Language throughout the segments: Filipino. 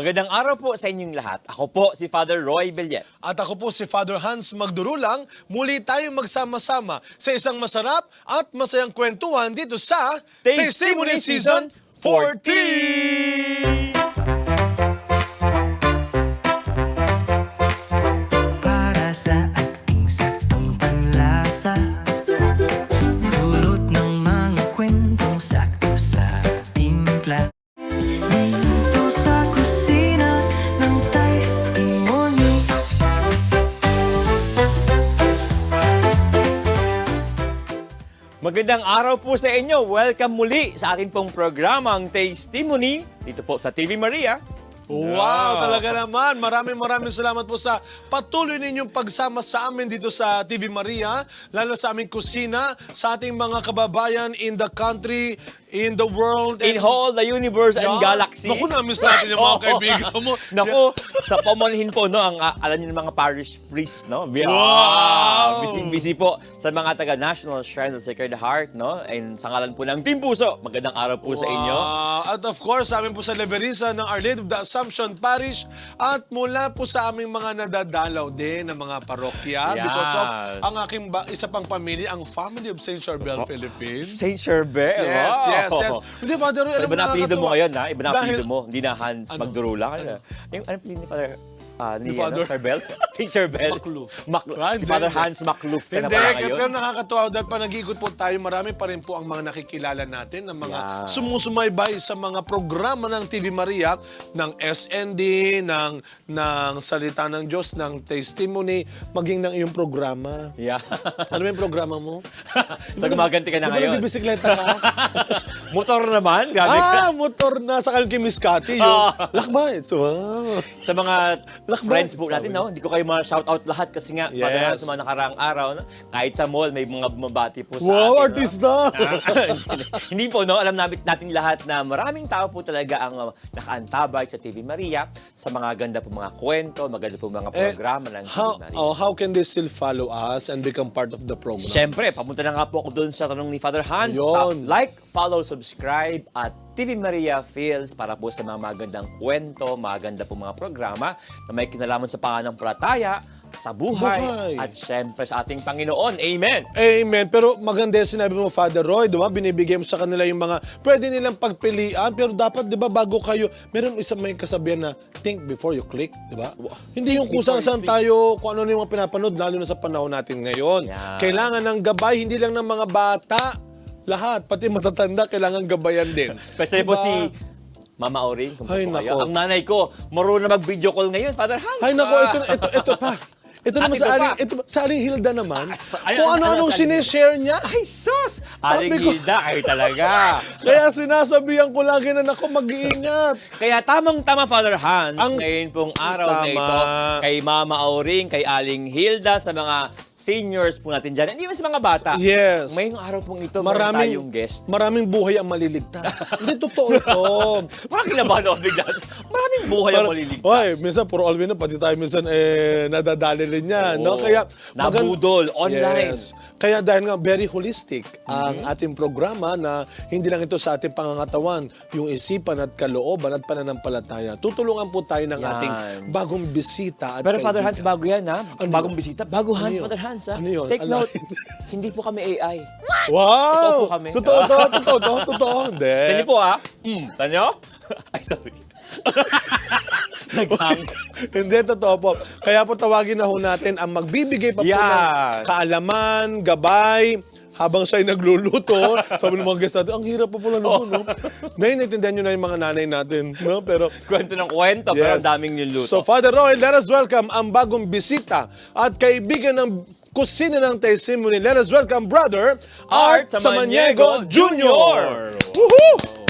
Magandang araw po sa inyong lahat. Ako po si Father Roy Bellet. At ako po si Father Hans Magdurulang. Muli tayong magsama-sama sa isang masarap at masayang kwentuhan dito sa Testimony Season 14! Para sa ating saktong panlasa, dulot ng mga kwentong sakto sa timpla. Dito sa kusina ng Testimony. Magandang araw po sa inyo. Welcome muli sa ating pong programang Testimony dito po sa TV Maria. Wow, talaga naman. Maraming salamat po sa patuloy ninyong pagsama sa amin dito sa TV Maria, lalo sa aming kusina, sa ating mga kababayan in the country, in the world. In whole the universe and Yan. galaxy. Naku, na-miss natin yung mga Oo. kaibigan mo. Naku, sa pamanhin po, no, ang alam niyo ng mga parish priest, no? Wow! Busy po sa mga taga National Shrine of the Sacred Heart, no? And sa ngalan po ng Team Puso, magandang araw po sa inyo. At of course, sa amin po sa Leverisa ng Our Lady of the Assumption Parish at mula po sa aming mga nadadalaw din ng mga parokya Yan. because of ang aking isa pang pamilya, ang Family of St. Charbel Philippines. Saint Charbel. Yes. Hindi, Father Roy, So, alam iba na apelido mo nakakatuwa. ngayon, ha? Iba na Dahil- apelido mo. Hindi na Hans Ano? Magdurulang. Yung ano apelido ni Father? Ni Father? Charbel? Saint Charbel. Makluf. Si Father Hans Makluf ka na Hindi, pala ngayon. pero nakakatuwa dahil pa nag-iikot po tayo, marami pa rin po ang mga nakikilala natin, ng mga Yeah. sumusumaybay sa mga programa ng TV Maria, ng SND, ng Salita ng Diyos, ng Testimony, maging ng iyong programa. Yeah. Ano yung programa mo? So gumaganti ka na Di ba ngayon. nagbibisikleta ka? Motor naman, grabe ka. Motor na sa kayong kay Miss Cathy, yung lakbay. So, wow. Sa mga Lakbay, friends po natin, sabi. no? Hindi ko kayo ma-shoutout lahat kasi nga, Father Yes. Hans, sa mga nakaraang araw, no? Kahit sa mall, may mga bumabati po sa Wow, atin. no? artista! Hindi po, no? Alam natin lahat na maraming tao po talaga ang nakaantabay sa TV Maria sa mga ganda po mga kwento, maganda po mga programa ng TV Maria. How can they still follow us and become part of the program? Siyempre, papunta na nga po ako doon sa tanong ni Father Hans. Ayun. Like, follow, subscribe at TV Maria Feels para po sa mga magandang kwento, maganda po mga programa na may kinalaman sa pananampalataya, sa buhay, at siyempre sa ating Panginoon. Amen! Amen. Pero maganda yung sinabi mo, Father Roy, diba? Binibigay mo sa kanila yung mga pwede nilang pagpilian, pero dapat, diba, bago kayo, meron may kasabihan na think before you click, diba? Hindi yung kung saan tayo, kung ano yung mga pinapanood, lalo na sa panahon natin ngayon. Yeah. Kailangan ng gabay, hindi lang ng mga bata. Lahat, pati matatanda, kailangan gabayan din. Kasi po Diba? si Mama Auring, kung Ay, po kayo. nako. Ang nanay ko, marunong na mag-video call ngayon, Father Hans. Ay, nako, ito pa. Ito naman Ito sa pa. sa Aling Hilda naman. Ay, Kung ano-anong sa Aling Hilda? sinishare niya. Ay, sus! Sabi Aling ko- Hilda, kayo talaga. Kaya sinasabihan ko lagi na ako mag-iingat. Kaya tamang-tama, Father Hans, Ang- ngayon pong araw na Tama. ito, kay Mama Auring, kay Aling Hilda, sa mga seniors po natin dyan, hindi ba sa mga bata? Yes. Ngayong araw pong ito, meron tayong guest. Maraming buhay ang maliligtas. Hindi totoo ito. Parang kinabahan ako bigla. Maraming buhay ang maliligtas. Hoy, minsan puro alwin na, pati tayo minsan nadadali rin yan. No? Oo. Kaya, Nabudol, online. Yes. Kaya dahil nga very holistic ang ating programa na hindi lang ito sa ating pangangatawan, yung isipan at kalooban at pananampalataya. Tutulungan po tayo ng Yan. ating bagong bisita at Pero Father Hans, kaibigan. bago yan, ha? Ano Bagong yun? bisita. Bago Hans, Ano yun? Father Hans, ha? Ano yun? Take Ala- note, hindi po kami AI. Wow! Totoo po kami. Totoo. Hindi. Hindi po, ha? Tanyo? Ay, sorry. Naghang. Hindi, totoo po. Kaya po tawagin na ho natin ang magbibigay pa po ng Yan. kaalaman, gabay, habang siya'y nagluluto. Sabi ng mga guests natin, ang hirap pa pala nito, no? Ngayon, naintindihan nyo na yung mga nanay natin, no? Pero, Kwento ng kwento, pero ang daming niluluto. So, Father Roy, let us welcome ang bagong bisita at kaibigan ng kusina ng Testimony. Let us welcome Brother Art Samaniego Jr. Woohoo!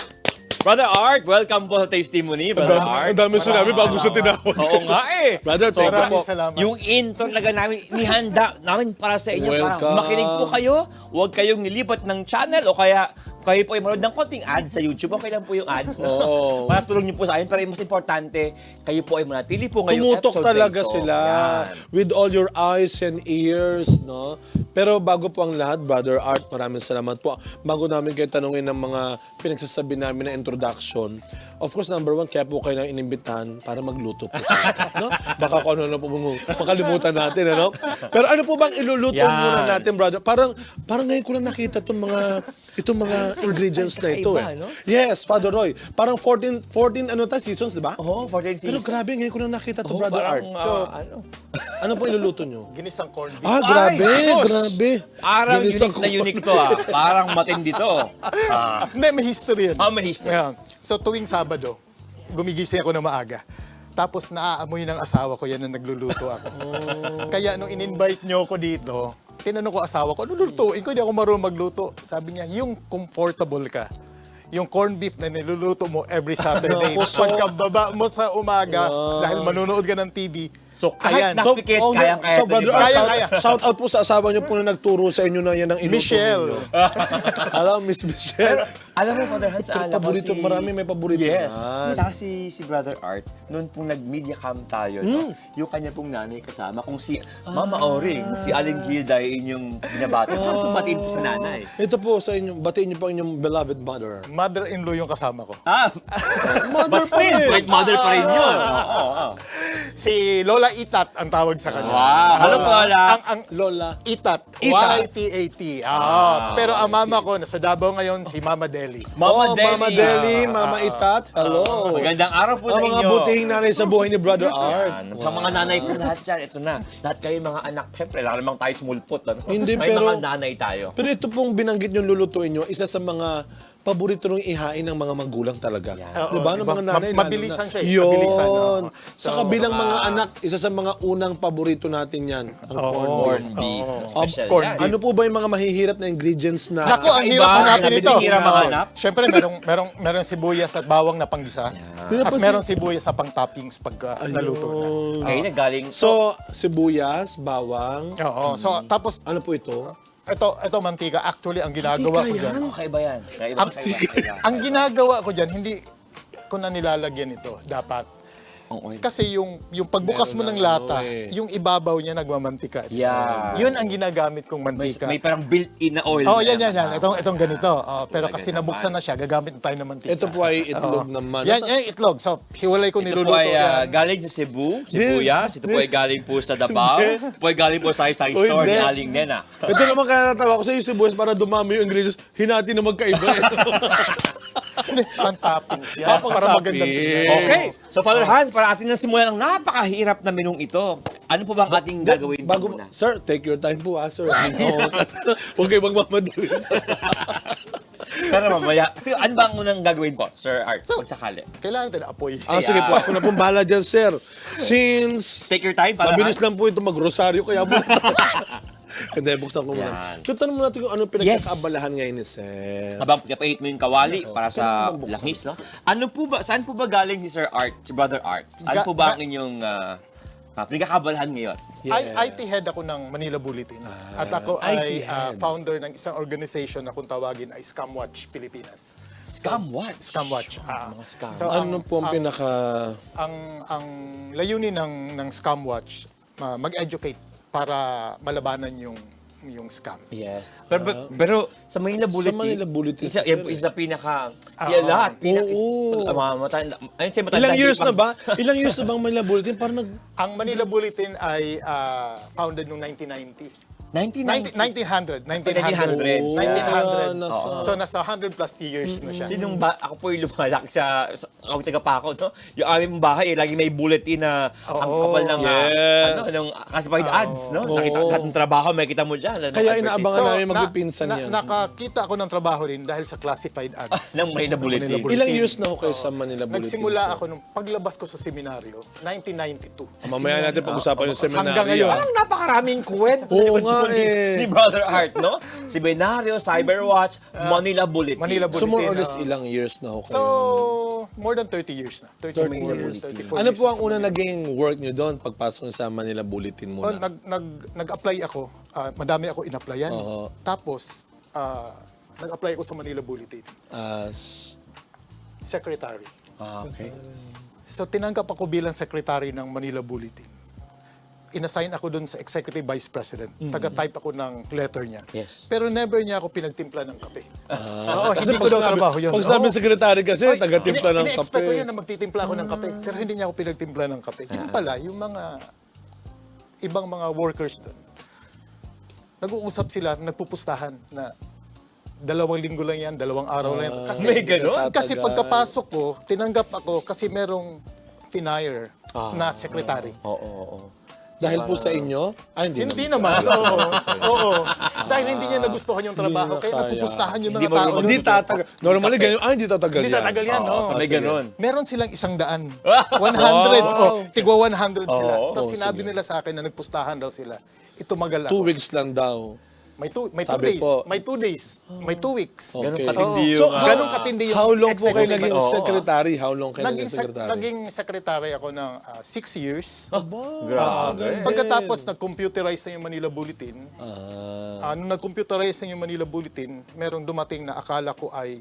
Brother Art, welcome po sa Testimony, Brother Art. Ang dami sinabi bago sa tinawag. Oo nga eh. Brother, thank you po. Yung intro talaga namin, nihanda namin para sa inyo. Para Welcome. makinig po kayo, huwag kayong nilipat ng channel o kaya kayo po ay manood ng konting ads sa YouTube. Okay lang po yung ads. No? Oo. Para tulong niyo po sa akin. Pero yung mas importante, kayo po ay manatili po ngayong Tumutok episode na talaga ito. sila Yan. with all your eyes and ears, no? Pero bago po ang lahat, Brother Art, maraming salamat po. Bago namin kayo tanungin ng mga pinagsasabi namin na introduction, Of course, number one, kaya po kayo na inimbitahan para magluto po. No? Baka kung ano na po makalimutan natin, ano? Pero ano po bang iluluto Yan. muna natin, brother? Parang ngayon ko lang nakita itong mga ingredients na ito, Kakaiba, no? Yes, Father Roy. Parang 14 ano tayo, seasons, di ba? Oo, 14 Pero seasons. grabe, ngayon ko lang nakita ito, Oo, Brother parang, Art. So, Ano po iluluto nyo? Ginisang corned beef. Ah, grabe, Sus! grabe. Parang Ginisang unique na unique to ah. Parang matindi to. Hindi, may history yan. May history. Ayan. So tuwing Sabado, gumigising ako na maaga. Tapos naaamoy ng asawa ko yan na nagluluto ako. Kaya nung in-invite nyo ako dito, tinanong ko asawa ko, ano lulutuin ko? Hindi ako marunong magluto. Sabi niya, yung comfortable ka. Yung corned beef na niluluto mo every Saturday. Naku, so- Pagkababa mo sa umaga, dahil manonood ka ng TV, So, kahit ayan. napikit, kayang-kaya so to, Brother di ba? Art, Kaya. shout out po sa asawa niyo po na nagturo sa inyo na yan ang iluto Michelle. ninyo. Alam, Miss Michelle. Alam mo, Father Hans, alam ko paborito, marami may paborito Yes. yan. Tsaka si Brother Art, noon pong nag-media cam tayo, no? Yung kanya pong nanay kasama, kung si Mama Oring, si Aling Gilda, inyong binabati. Tapos batiin po sa nanay. Ito po sa inyo, batiin niyo po ang inyong beloved mother. Mother-in-law yung kasama ko. Mother But still, great mother pa rin yun. Oo. Si Lola Itat ang tawag sa kanya. Wow. Hello, Lola. Ang Lola. Itat. Itat. Y-T-A-T. Pero ang mama ko, nasa Davao ngayon, si Mama Deli. Mama Oh, Deli. Mama Deli, Mama Itat. Hello. Magandang araw po sa Ang inyo. mga butihing nanay sa buhay ni Brother Art. Yan. Sa mga nanay po lahat yan, ito na. Lahat kayo mga anak. Siyempre, lang namang tayo smulpot. Ano? Hindi, May pero- mga nanay tayo. Pero ito pong binanggit yung lulutuin nyo, isa sa mga paborito nung ihain ng mga magulang talaga. Oo, Diba? Ng diba? mga nanay. Mabilisan lalo na. siya eh. Yun. Mabilisan, oo. Saka bilang mga anak, isa sa mga unang paborito natin yan, ang Corned beef. Special corned yan. beef. Ano po ba yung mga mahihirap na ingredients na... Naku, ang Iba, hirap hanapin ito. hirap mahanap. Siyempre, merong sibuyas at bawang na panggisa. At merong sibuyas sa pang-toppings pag naluto na. Kayo na galing. So, sibuyas, bawang, Oo. So, tapos, ano po ito? ito mantika. Actually, ang ginagawa ko Mantika dyan, Okay ba yan? ang ginagawa ko dyan, hindi ko na nilalagyan ito. Dapat. Okay. Kasi yung pagbukas mo Meron ng ng lata, ano eh. yung ibabaw niya nagmamantika. Yeah. Yun ang ginagamit kong mantika. May parang built-in na oil. Oh, na yan. Itong ganito. Oh, pero kasi Maganda nabuksan na siya, gagamit na tayo ng mantika. Ito po ay itlog Oo. naman. Yan itlog. So, hiwalay ko Ito po niluluto ay yan. galing sa Cebu, sibuyas. Ito po ay galing po sa Davao. Ito po ay galing po sa Sai Uy, Store ni hindi. Aling Nena. Ito naman kaya natawa ko sa yung sibuyas para dumami yung ingredients, hinati na magkaiba. Ang toppings yan. Para magandang tingnan. Okay. So, Father Hans, para atin na simulan ang napakahirap na menung ito. Ano po bang ating gagawin Bago, muna? sir, take your time po, sir. Huwag kayo magmamadali. Pero mamaya, kasi ano ba ang unang gagawin po, Sir Art, So, pag sakali? Kailangan natin apoy. Sige po, ako na pong bahala dyan, sir. Since Take your time, Father mabilis Hans. lang po ito mag-rosaryo, kaya po. Hindi, buksan ko muna. Yan. So, tanong mo natin kung ano pinagkakaabalahan ngayon ni sir. Habang pinapahit mo yung kawali para sa Kailangan bang buksan? langis, no? Ano po ba, saan po ba galing si Sir Art, si Brother Art? Ano po ba ang inyong pinagkakabalahan ngayon? Yes. IT head ako ng Manila Bulletin. At ako IT ay head. founder ng isang organization na kung tawagin ay Scamwatch Pilipinas. Scam what? Scamwatch. Mga scam. So, Ano po ang pinaka... ang layunin ng Scamwatch, mag-educate para malabanan yung scam. Yes. Pero sa Manila Bulletin, Manila Bulletin, isa, sir, isa pinaka, lahat, Oo. ayun siya matanda. Ilang years hindi na ba? Ilang years na bang Manila Bulletin? Parang Ang Manila Bulletin ay founded noong 1990. 1990. 1900. 1900s. 1900. nasa- So, nasa 100 plus years na siya. Sinong ako po yung lumalaki sa kami taga Paco, no? Yung aming bahay, lagi may bulletin na ang Oo, kapal ng, yes. ng classified ads, no? Oo. Nakita lahat ng trabaho, may kita mo dyan. Kaya inaabangan namin na- magpipinsan yan. Nakakita ako ng trabaho rin dahil sa classified ads. ng Manila Bulletin. Manila Bulletin. Ilang years na ako kayo sa Manila Bulletin? Nagsimula sir? ako nung paglabas ko sa seminaryo, 1992. Mamaya natin pag-usapan yung seminaryo. Hanggang ngayon. Parang napakaraming kwento Oo sa nga likod eh. ni Brother Art, no? Si Benario, Cyberwatch, Manila Bulletin. Manila So more or Bulletin. less ilang years na ako kayo? So, more than 30 years na. 30 Manila years, Bulletin. 34 Ano years po ang na sa una Manila. naging work nyo doon pagpasok nyo sa Manila Bulletin Oh, muna? nag-apply ako. Madami ako in-applyan. Oo. Tapos, nag-apply ako sa Manila Bulletin. As... Secretary. Ah, okay. So, tinanggap ako bilang secretary ng Manila Bulletin. inassign ako dun sa executive vice president. Taga-type ako ng letter niya. Yes. Pero never niya ako pinagtimpla ng kape. Oo, Kasi hindi ko daw trabaho yun. Pag sabi Oo. secretary kasi, Oy, taga-timpla ng Ine-expect ko kape. yun na magtitimpla ako ng kape. Pero hindi niya ako pinagtimpla ng kape. Yun pala, yung mga ibang mga workers doon, nag-uusap sila, nagpupustahan na 2 linggo lang yan, 2 araw lang yan. Kasi, May ganon? Kasi pagkapasok ko, tinanggap ako kasi merong finire na secretary. Oo. Dahil po sa inyo? Hindi naman. Oo. Dahil hindi niya nagustuhan yung trabaho. Hindi Kaya na kaya. nagpupustahan yung Hindi mga mo tao. rin Hindi tatagal. Normally, ganyan. Hindi tatagal Hindi yan. tatagal yan, no? May ganon. Meron silang 100. 100. Tigwa 100 sila. Oo. Tapos sinabi nila sa akin na nagpustahan daw sila. Itumagal 2 ako. weeks lang daw. May 2 Sabi days. po. May 2 days. May 2 weeks. Ganun Okay. katindi Oo. yung... So, ganun katindi yung How long po kayo executive. naging Oo. secretary? How long kayo naging secretary? Naging secretary ako ng 6 years. Grabe. Pagkatapos nag-computerize na yung Manila Bulletin, nung nag-computerize na yung Manila Bulletin, merong dumating na akala ko ay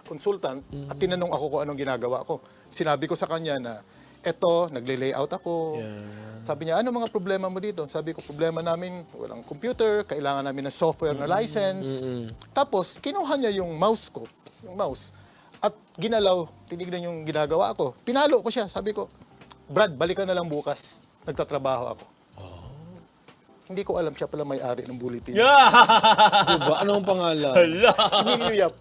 consultant at tinanong ako kung anong ginagawa ko. Sinabi ko sa kanya na, eto, nagle-layout ako. Sabi niya, ano mga problema mo dito? Sabi ko, problema namin, walang computer, kailangan namin ng software na license. Tapos, kinuha niya yung mouse ko, at ginalaw, tinignan yung ginagawa ko. Pinalo ko siya, sabi ko, Brad, balik ka na lang bukas. Nagtatrabaho ako. Hindi ko alam siya pala may-ari ng bulletin. Yeah! Diba? Anong pangalan? Hala! Emilio Yap.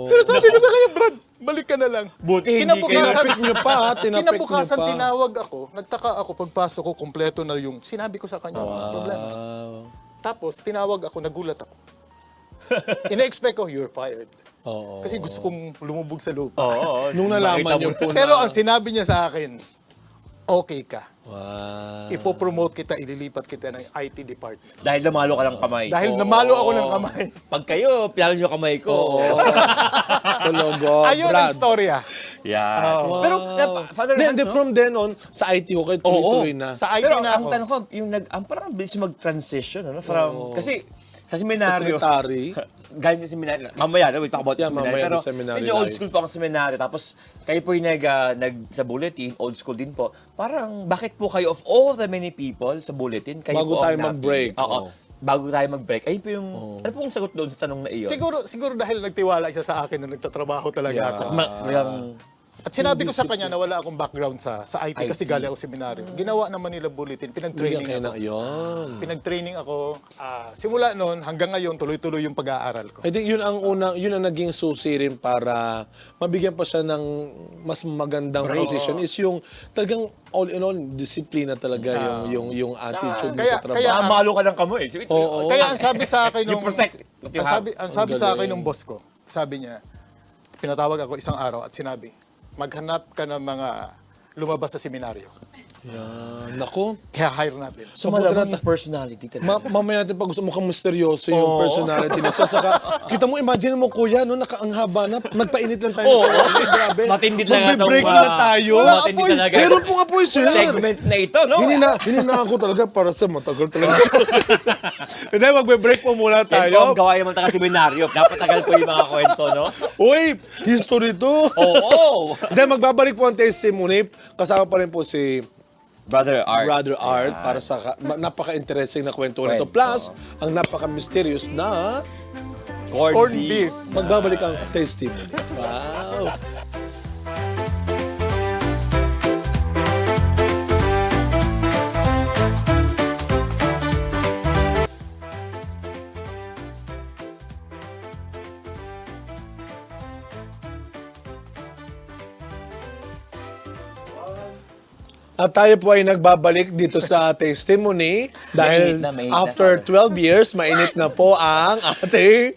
Pero sabi ko sa kanya, Brad, balik ka na lang. Buti hindi Tinapik niyo pa. Tinapik niyo Kinabukasan pa. tinawag ako, nagtaka ako, pagpasok ko, kompleto na yung sinabi ko sa kanya, problema. Wow. Tapos, tinawag ako, nagulat ako. Ina-expect ko, you're fired. Oo. Kasi gusto kong lumubog sa lupa. Oo. Nung nalaman niyo po na... Pero ang sinabi niya sa akin, okay ka. Wow. Ipopromote kita, ililipat kita ng IT department. Dahil namalo ka ng kamay. Dahil namalo ako ng kamay. Pag kayo, pinalo nyo kamay ko. Tulogo. Ayun ang storya. Yeah. Pero, Father Then, Hans, no? from then on, sa IT ko kayo tuloy-tuloy na. Sa IT Pero na ang ako. tanong ko, yung parang bilis mag-transition, ano? From, kasi, sa seminaryo, Secretary. galing sa seminaryo, mamaya, we'll talk about Yeah, seminaryo, mamaya pero the seminary medyo old life. school po ang seminaryo, tapos kayo po yung sa bulletin, old school din po. Parang, bakit po kayo, of all the many people sa bulletin, kayo Bago po tayo ang mag-break, Oo. oo. Bago tayo mag-break. Ayun po yung, ano pong sagot doon sa tanong na iyon? Siguro dahil nagtiwala siya sa akin na nagtatrabaho talaga ako. At sinabi ko sa kanya na wala akong background sa IT kasi galing ako seminaryo. Ginawa ng Manila Bulletin, pinag-training Bigyan kayo ako. na yun. Pinag-training ako. Simula noon hanggang ngayon, tuloy-tuloy yung pag-aaral ko. I think yun ang naging susi rin para mabigyan pa siya ng mas magandang position is yung talagang all in all disiplina talaga yung attitude mo Kaya- sa trabaho. kaya- Namalo ka ng kamay. Sige, Oo. Kaya ang sabi sa akin You nung protect what you have. ang sabi sa akin nung boss ko, sabi niya, pinatawag ako isang araw at sinabi, maghanap ka ng mga lumabas sa seminaryo. Yan. Naku. Kaya hire natin. So, malamang yung personality talaga. Mamaya natin pag gusto mukhang misteryoso yung personality niya. Saka, kita mo, imagine mo kuya, no, ang haba na, nagpainit lang tayo. Oo. Grabe. Matindi talaga Magbe-break tong, na tayo. matindi talaga. Meron po nga po sir. Segment na ito, no? Hinina ako talaga para sa matagal talaga. Hindi, magbe-break po muna Tayo. tayo. Ang gawain naman taga-seminaryo. Napatagal po yung mga kwento, no? Uy, history to. Oo! Hindi, magbabalik po ang testimony. Kasama pa rin po si Brother Art. Brother Art para sa napaka-interesting na kwento na ito. Plus, ang napaka-mysterious na Corned beef. magbabalik ang testimony. Wow. At tayo po ay nagbabalik dito sa testimony dahil Mainit na, after 12 years, mainit na po ang ating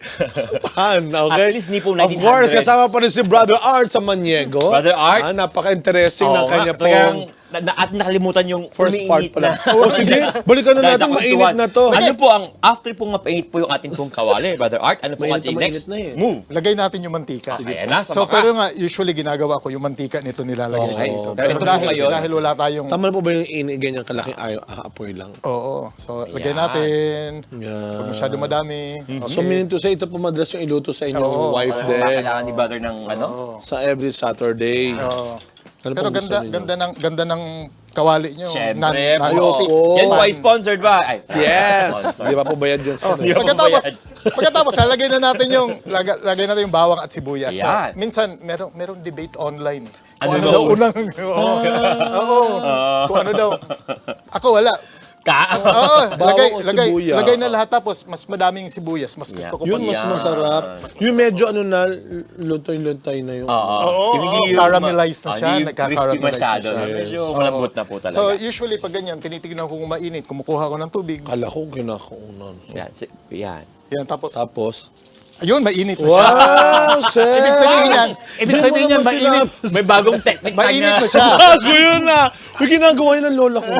pan. Okay? At least ni po Of course, 1900s. kasama pa rin si Brother Art sa Maniego. Brother Art? Napaka-interesting ng Oo kanya nga, talagang pong at nakalimutan yung first part umiinit pala. na. O sige, balikan na Dahil natin, sa mainit kwentuhan. na to. Ano po ang, after pong mapainit po yung ating pong kawali, Brother Art, ano po ang Mainit na ating next mainit na eh. move? Lagay natin yung mantika. Ayan na, sa So, wakas. pero nga, usually ginagawa ko yung mantika nito nilalagay Okay. dito. Pero ito po ngayon- dahil wala tayong... Tama na po ba yung ganyang kalaking apoy lang? Oo. So, lagay Ayan. natin. Yan. Huwag masyado madami. Okay. So, meaning to say, ito po madalas yung iluto sa inyong Oo. wife Ano din. kailangan ni Brother ng ano? Sa every Saturday. Oo. Ano Pero pong gusto ninyo? ganda ng kawali nyo. Siyempre, Non-stick. po. Yan po ay sponsored ba? Ay, Yes! sponsor. Di ba po bayad dyan sa... Di ba? Pagkatapos, lagay na natin lagay natin yung bawang at sibuyas. So, Yan. minsan, merong debate online. Ano Kung daw? daw unang... Oo. Kung ano daw. Ako, wala. Oo, Bawang o sibuyas? lagay na lahat tapos mas madaming sibuyas. Mas gusto ko Yun, pag mas Yan. masarap. Yung medyo Oo. lutoy-lutoy na yung... Hindi yung caramelized na siya, hindi yung crispy nagka-caramelize masyado. na siya. Medyo Yes. malambot na po talaga. So, usually, pag ganyan, tinitignan ko kung mainit, kumukuha ko ng tubig. Kala ko kinakaunan. So, yan. Yan. Yan, tapos, tapos... ayun, mainit na siya. Wow, sir! Ibig sabihin yan, mainit. May bagong technique na Mainit niya. na siya. Bago yun na! May ginagawa yun ng lola ko.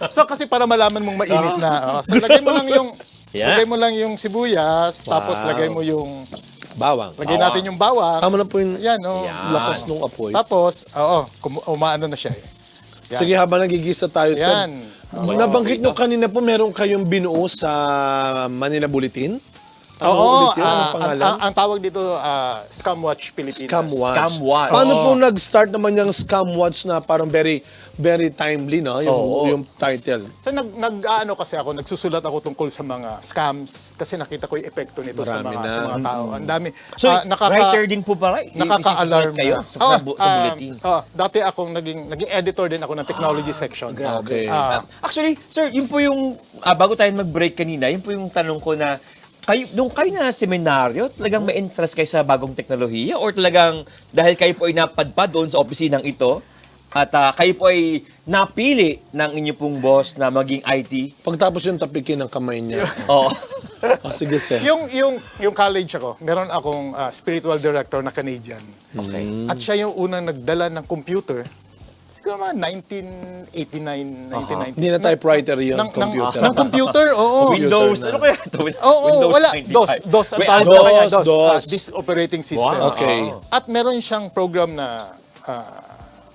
So, kasi para malaman mong mainit na. So, lagay mo lang yung... Yeah. Lagay mo lang yung sibuyas, tapos Wow. lagay mo yung... Bawang. Lagay natin yung bawang. Tama na po yung Yan, oh. lakas nung apoy. Tapos, umaano na siya eh. Yan. Sige, habang nagigisa tayo, sir. Yan. Nabanggit nyo kanina po, meron kayong binuo sa Manila Bulletin? Ano Oo, ulit yun? Anong pangalan? ang tawag dito, Scamwatch Pilipinas. Scamwatch. Scamwatch. Paano po nag-start naman yung Scamwatch na parang very very timely, no? Yung title. So kasi ako, nagsusulat ako tungkol sa mga scams kasi nakita ko yung epekto nito sa Marami mga, na. sa mga tao. Ang dami. So, writer din po pala? Nakaka-alarm kayo na. sa bulletin? Dati akong naging editor din ako ng technology section. Okay. Actually, sir, yun po yung, bago tayo mag-break kanina, yun po yung tanong ko na, nung kayo na seminaryo, talagang may interest kayo sa bagong teknolohiya? Or talagang dahil kayo po ay napadpad doon sa opisinang ito, at kayo po ay napili ng inyo pong boss na maging IT? Pagtapos yung tapikin ng kamay niya. Oo. Sige, sir. Yung college ako, meron akong spiritual director na Canadian. Okay. At siya yung unang nagdala ng computer. Siguro mga 1989, 1990. Hindi na typewriter yun, Ng computer. computer, oo. Windows, na. ano kaya ito? Oo, Windows wala. 95. DOS ang Wait, tawag DOS, sa kanya. DOS. This operating system. Wow. Okay. At meron siyang program na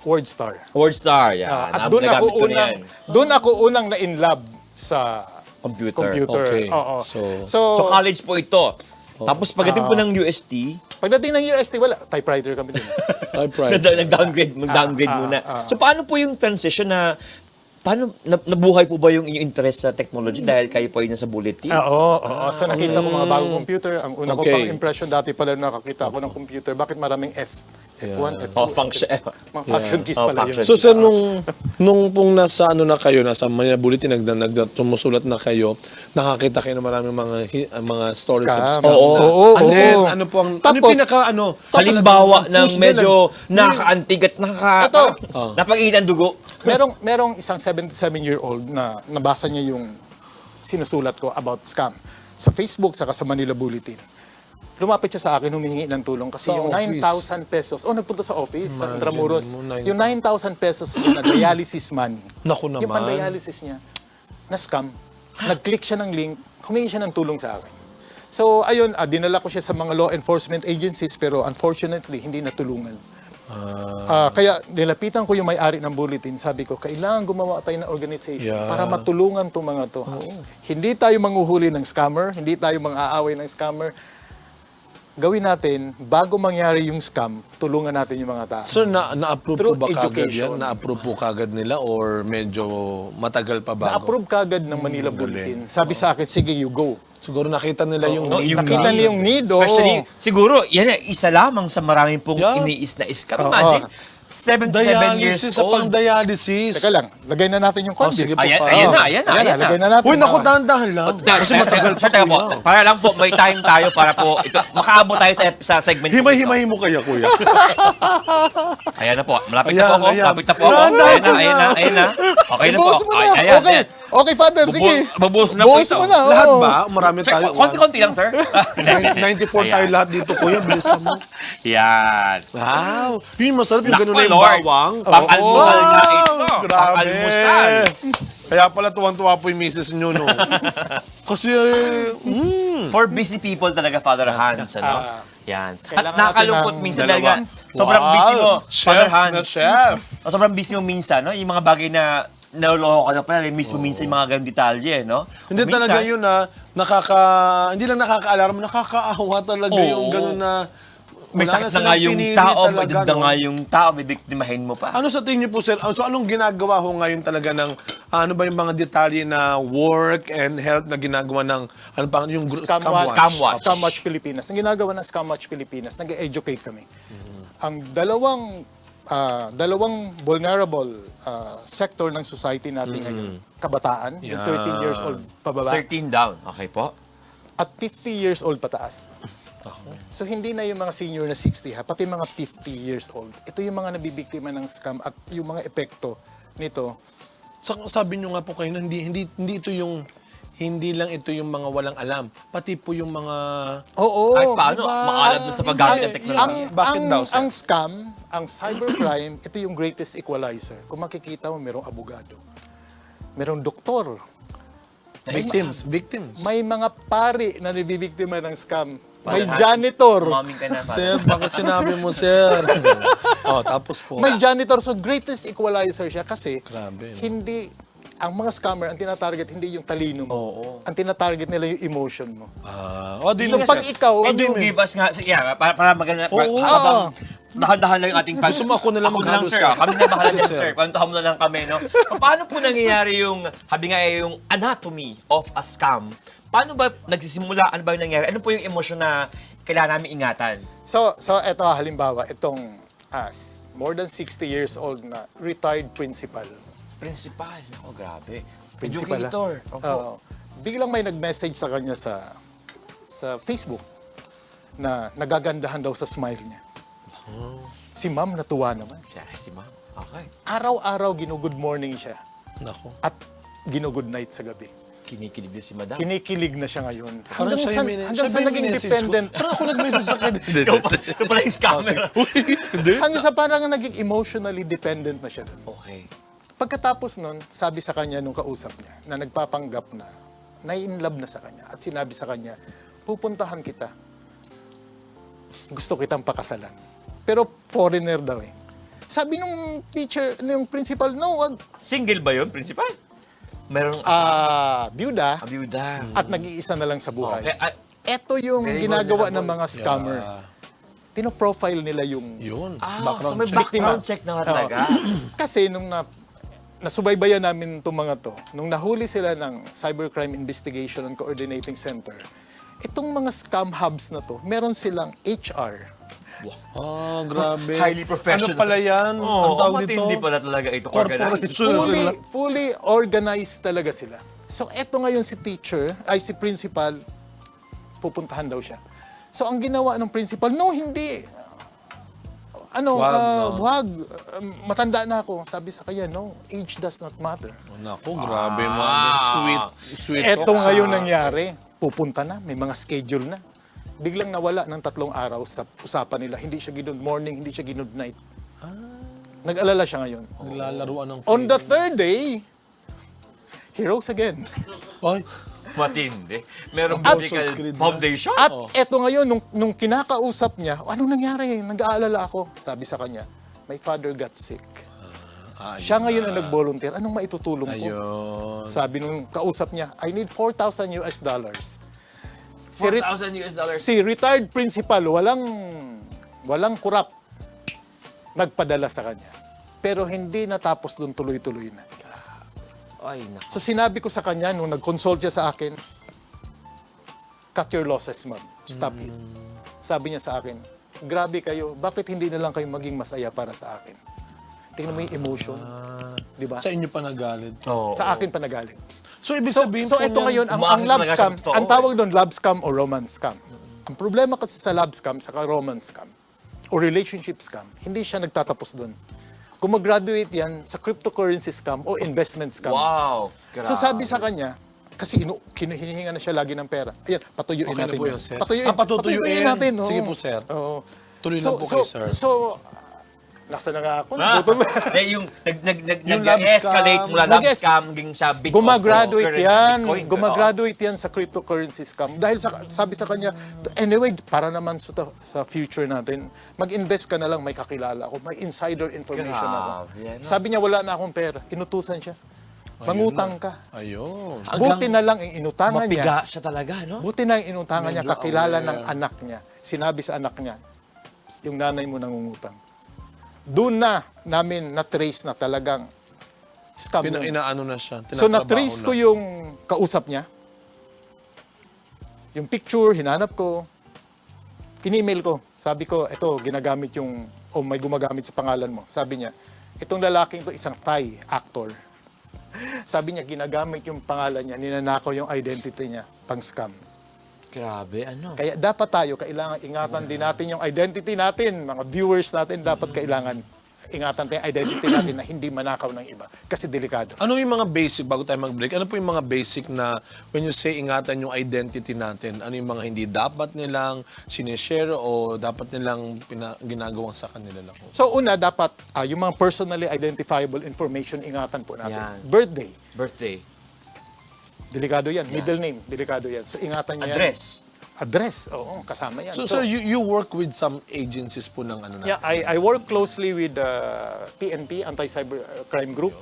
WordStar. WordStar, yan. At doon ako Nagamit ko na yan. unang na in lab sa Computer. Okay. Oo. So, So, college po ito. Tapos pagdating po ng UST, pagdating ng UST, wala. Typewriter kami din. typewriter. nag-downgrade muna. So, paano po yung transition na, nabuhay po ba yung inyong interest sa technology dahil kayo po ay nasa bulletin? Oo. So nakita ko mga bagong computer. Ang una ko Okay. pang impression dati pala nung nakakita ako ng computer, bakit maraming F1, F2. Oh, function. Mga function keys Oh, pala function. yun. So, sir, nung pong nasa na kayo, nasa Manila Bulletin, tumusulat na kayo, nakakita kayo ng maraming mga stories of Scam. scams. Oo. And then, Oo. ano po ang, Tapos- Halimbawa ng push na medyo nakakaantig at Ito. napag-iitan dugo. merong isang 77-year-old na nabasa niya yung sinusulat ko about scam sa Facebook saka sa Manila Bulletin. Lumapit siya sa akin, humihingi ng tulong kasi Sa yung office. 9,000 pesos. Nagpunta sa office sa Imagine Intramuros. mo, 9,000. Yung 9,000 pesos na dialysis money. Naku Yung naman. pan-dialysis niya, na-scam. Nag-click siya ng link, humingi siya ng tulong sa akin. So, ayun, dinala ko siya sa mga law enforcement agencies pero unfortunately, hindi natulungan. Kaya nilapitan ko yung may-ari ng bulletin. Sabi ko, kailangan gumawa tayo ng organization Yeah. para matulungan itong mga to. Hindi tayo manghuhuli ng scammer, hindi tayo mang-aaway ng scammer. Gawin natin, bago mangyari yung scam, tulungan natin yung mga tao. Sir, na-approve Through po ba kagad education. yan? Na-approve po kagad nila or medyo matagal pa bago? Na-approve kagad ng Manila Bulletin. Sabi sa akin, sige, you go. Siguro nakita nila yung need. Nakita niyo yung need, oo. Especially, siguro, yan isa lamang sa maraming pong Yeah. iniis na scam. Oo. Imagine, 77 years Dialysis sa old. pang-dialysis. Teka lang, lagay na natin yung convict. sige po. Ayan, pa. ayan na. Ayan na, lagay na natin. Uy, naku, Oo. dahan-dahan lang. Kasi matagal pa po. Para lang po, may time tayo para po, makaabot tayo sa segment. Himay-himayin mo kaya, kuya. Ayan na po. Malapit Ayan, na po ako. ayan. Malapit na po ako. Dahan-dahan Ayan na. Okay na po. Ibuhos mo na. Ayan, Okay. ayan. Okay, Father, sige. Babuhos na po Buhos ito. mo na. oo. Lahat ba? Marami Sir, tayo. konti-konti lang, sir. 94 tayo lahat dito, kuya. Bilisan mo. Yan. Wow. Yun, masarap yung Naku, ganun na yung Lord. bawang. Pang-almusal Oo. nga ito. Grabe. Pang-almusal. Kaya pala tuwang-tuwa po yung misis nyo, no? Kasi, For busy people talaga, Father Hans, ano? Yan. At Kailangan nakakalungkot natin ng minsan dahil nga, dalawa. sobrang busy mo, Father Chef na Hans. chef. Sobrang busy mo minsan, no? Yung mga bagay na naloloko ka na pala, mismo minsan yung mga ganong detalye, no? Hindi Minsan- talaga yun na hindi lang nakaka-alarm, nakakaawa talaga Oo. yung gano'n na May Wala na sakit na silang nga yung pinili tao, talaga, maganda no? nga yung tao, bibiktimahin mo pa. Ano sa tingin niyo po, sir? So, anong ginagawa ho ngayon talaga ng, ano ba yung mga detalye na work and health na ginagawa ng, ano pa, yung Scamwatch. Scamwatch Pilipinas. Ang ginagawa ng Scamwatch Pilipinas, nag-educate kami. Ang dalawang vulnerable sector ng society natin ngayon, kabataan, yung 13 years old pababa, 13 down. Okay po. at 50 years old pataas. So hindi na yung mga senior na 60 ha, pati mga 50 years old. Ito yung mga nabibiktima ng scam at yung mga epekto nito. Sabi niyo nga po kayo na hindi ito yung hindi lang ito yung mga walang alam, pati po yung mga Oo. Kahit paano, diba? makakalap dun sa paggamit ng Hindi, teknolohiya. Bakit daw, sir? Ang scam, ang cybercrime, ito yung greatest equalizer. Kung makikita mo, merong abogado, merong doktor, Victims. may mga pari na nabibiktima ng scam, may Parang- janitor, Umaming ka na. Sir, bakit sinabi mo, sir? Tapos po. may janitor. So greatest equalizer siya kasi Grabe, no? hindi, ang mga scammer, ang tinatarget hindi yung talino mo. Oo. Ang tinatarget nila yung emotion mo. Di So mo, pag sir. ikaw, Can you give us nga, yeah, para maganda, Oo. habang dahan-dahan lang yung ating pag... Gusto mo ako na lang maghalo, sir. sir. Kami na bahala Sige, din, sir. sir. Kwantuhan mo na lang kami, no? Paano po nangyayari yung, habi nga yung anatomy of a scam? Paano ba nagsisimula? Ano ba yung nangyayari? Ano po yung emosyon na kailangan namin ingatan? So eto halimbawa, itong more than 60 years old na retired principal. Principal. Ako, grabe. Principal, Educator. Opo. Oo. Biglang may nag-message sa kanya sa Facebook na nagagandahan daw sa smile niya. Si ma'am natuwa naman. Siya, si ma'am. Okay. Araw-araw gino-good morning siya Nako. at gino-good night sa gabi. Kinikilig din si madam. Kinikilig na siya ngayon. Parang Hanggang siya sa, yung mini- hanggang siya sa ba yung naging minessage ko? dependent. Parang ako nag-message sa kanya. Ito pala yung scammer. Hanggang sa parang naging emotionally dependent na siya doon. Okay. Pagkatapos nun, sabi sa kanya nung kausap niya na nagpapanggap na in love na sa kanya at sinabi sa kanya, pupuntahan kita. Gusto kitang pakasalan. Pero foreigner daw eh. Sabi nung teacher, nung principal, no, wag. Single ba yun, principal? Merong Byuda abiyuda. at nag-iisa na lang sa buhay. Okay. Ito yung Very ginagawa ng vulnerable. mga scammer. Pinoprofile nila yung... Yun. So may Biktima. background check na nga talaga. Kasi nung nasubaybayan namin itong mga to, nung nahuli sila ng Cybercrime Investigation and Coordinating Center, itong mga scam hubs na to, meron silang HR. Grabe. Highly professional. Ano pala yan? Oo, Ang tawag dito? matindi pala talaga ito. Corporation. Fully organized talaga sila. So eto ngayon si si principal, pupuntahan daw siya. So ang ginawa ng principal, no, hindi. Wag. Matanda na ako. Sabi sa kanya, no, age does not matter. Nako, grabe mo. Sweet Eto talks, ngayon nangyari. Pupunta na, may mga schedule na. Biglang nawala ng 3 araw sa usapan nila. Hindi siya ginud morning, hindi siya ginud night. Nag-alala siya ngayon. Naglalaruan ng On the third day, he rose again. Ay, Matindi. Merong Apostles biblical Creed na. foundation. At eto ngayon, nung kinakausap niya, anong nangyari? Nag-aalala ako. Sabi sa kanya, my father got sick. Siya ngayon ang nag-volunteer. Anong maitutulong ko? ayun. Sabi nung kausap niya, I need $4,000 US. $4,000. Si retired principal, walang kurap, nagpadala sa kanya. Pero hindi natapos doon, tuloy-tuloy na. Ay, naku. So sinabi ko sa kanya, nung nag-consult siya sa akin, cut your losses, ma'am. Stop it. Sabi niya sa akin, grabe kayo, bakit hindi na lang kayo maging masaya para sa akin? Tingnan mo yung emotion. Di ba? Sa inyo pa nagalit. Oo. Sa akin pa nagaling. So, ibig So sabihin ito po ngayon, ang umaasa love talaga scam, sa totoo, ang tawag doon, love scam o romance scam. Ang problema kasi sa love scam, sa romance scam, o relationship scam, hindi siya nagtatapos doon. Kung mag-graduate yan sa cryptocurrency scam o investment scam. Wow. Grabe. So sabi sa kanya, kasi hinihinga na siya lagi ng pera. Ayan, patuyuin Okay na natin po yan. yun, sir. Patuyuin natin. Oo. Sige po, sir. Oo. Tuloy lang po kayo, sir. So, nasa na nga ako. Ah, Gutom. yung Yung love nag-escalate scam. mula love Nag-es- scam hanggang sa Bitcoin. Gumagraduate yan. Bitcoin. Gumagraduate yan sa cryptocurrency scam. Dahil sabi sa kanya, anyway, para naman sa future natin, mag-invest ka na lang, may kakilala ako, may insider information ako. Grabe, ano? Sabi niya, wala na akong pera. Inutusan siya. Mangutang ka. Ayun. Buti na lang ang inutangan niya. Mapiga siya talaga, no? Buti na yung inutangan niya, Medyo kakilala aware. ng anak niya. Sinabi sa anak niya, yung nanay mo nangungutang. Doon na namin na-trace na talagang scam yun. Inaano na siya. So tinatrabaho na-trace na. ko yung kausap niya. Yung picture, hinanap ko. Kinemail ko. Sabi ko, ito, ginagamit yung, may gumagamit sa pangalan mo. Sabi niya, itong lalaking to isang Thai actor. Sabi niya, ginagamit yung pangalan niya, ninanakaw yung identity niya, pang scam. Grabe, ano? Kaya dapat tayo, kailangan ingatan din natin yung identity natin. Mga viewers natin, dapat kailangan ingatan tayo yung identity natin na hindi manakaw ng iba. Kasi delikado. Ano yung mga basic, bago tayo mag-break, ano po yung mga basic na when you say ingatan yung identity natin, ano yung mga hindi dapat nilang sinishare o dapat nilang ginagawang sa kanila lang? So una, dapat yung mga personally identifiable information ingatan po natin. Yan. Birthday, Birthday. delikado yan. Middle name, delikado yan. So ingatan niyo yan. Address, oo, kasama yan. So, sir, you work with some agencies po ng ano Yeah, natin? I work closely with PNP, Anti-Cyber Crime Group.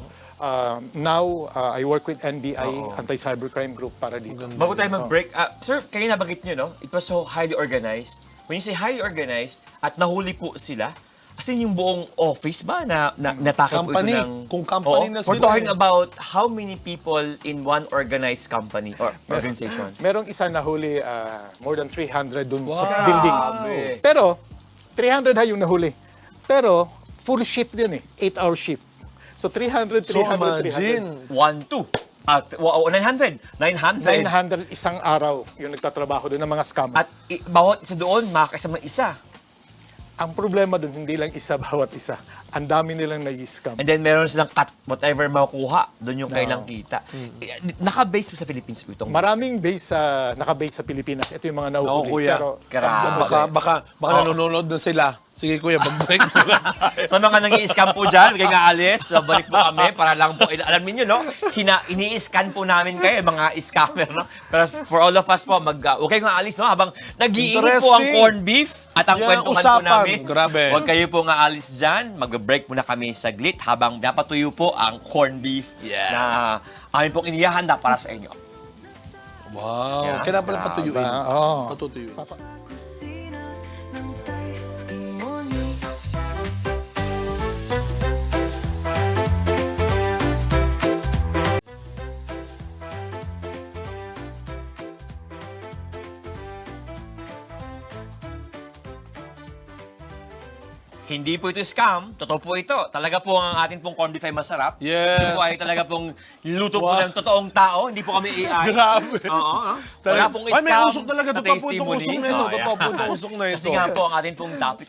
Now, I work with NBI, Anti-Cyber Crime Group, para dito. Bago tayo mag-break, sir, kayo nabanggit nyo, no? It was so highly organized. When you say highly organized, at nahuli po sila, as in yung buong office ba na natakip po Company. ito ng... Kung company na We're sila talking eh. about how many people in one organized company or organization. Merong isa nahuli, more than 300 dun sa Wow. building. Grabe. Pero, 300 ha yung nahuli. Pero, full shift yun eh. 8-hour shift. So, 300, 300, So, imagine. 1, 2. 900. 900. 900 isang araw yung nagtatrabaho doon ng mga scam. At bawat isa doon, makakasama isa. Ang problema doon, hindi lang isa bawat isa. Ang dami nilang nai-scam. And then meron silang cut, whatever makukuha, doon yung kailang kita. Naka-base po sa Philippines po itong... Maraming naka-base sa Pilipinas. Ito yung mga Oo, nahuhuli. kuya. Pero, Grabe. Baka nanonood na sila. Sige, kuya, mag-break mo lang. Sa mga nang-i-scam po dyan, kayo nga alis, balik po kami para lang po, alam niyo no, ini-scan po namin kayo, mga scammer, no? Pero for all of us po, huwag kayo nga alis, no? Habang nag-iinit po ang Interesting. corned beef at ang Yan, kwentuhan po usapan. namin. Grabe. Huwag kayo po nga alis dyan, mag-break muna kami saglit habang napatuyo po ang corned beef Yes. na amin pong inihahanda para sa inyo. Wow. Yan. Kailangan pala patuyuin. Oo. Patutuyuin. Kusina ng testimony. Hindi po ito scam, totoo po ito. Talaga po ang ating pong corned beef ay masarap. Yes. Ito po ay talaga pong luto po Wow. ng totoong tao, hindi po kami AI. Grabe. Oo. Wala Talaga- pong Ay, may scam usok talaga. sa Totoo po itong testimony. usok na ito. Oh, Totoo yeah. po itong usok na ito. Kasi nga po ang ating pong topic,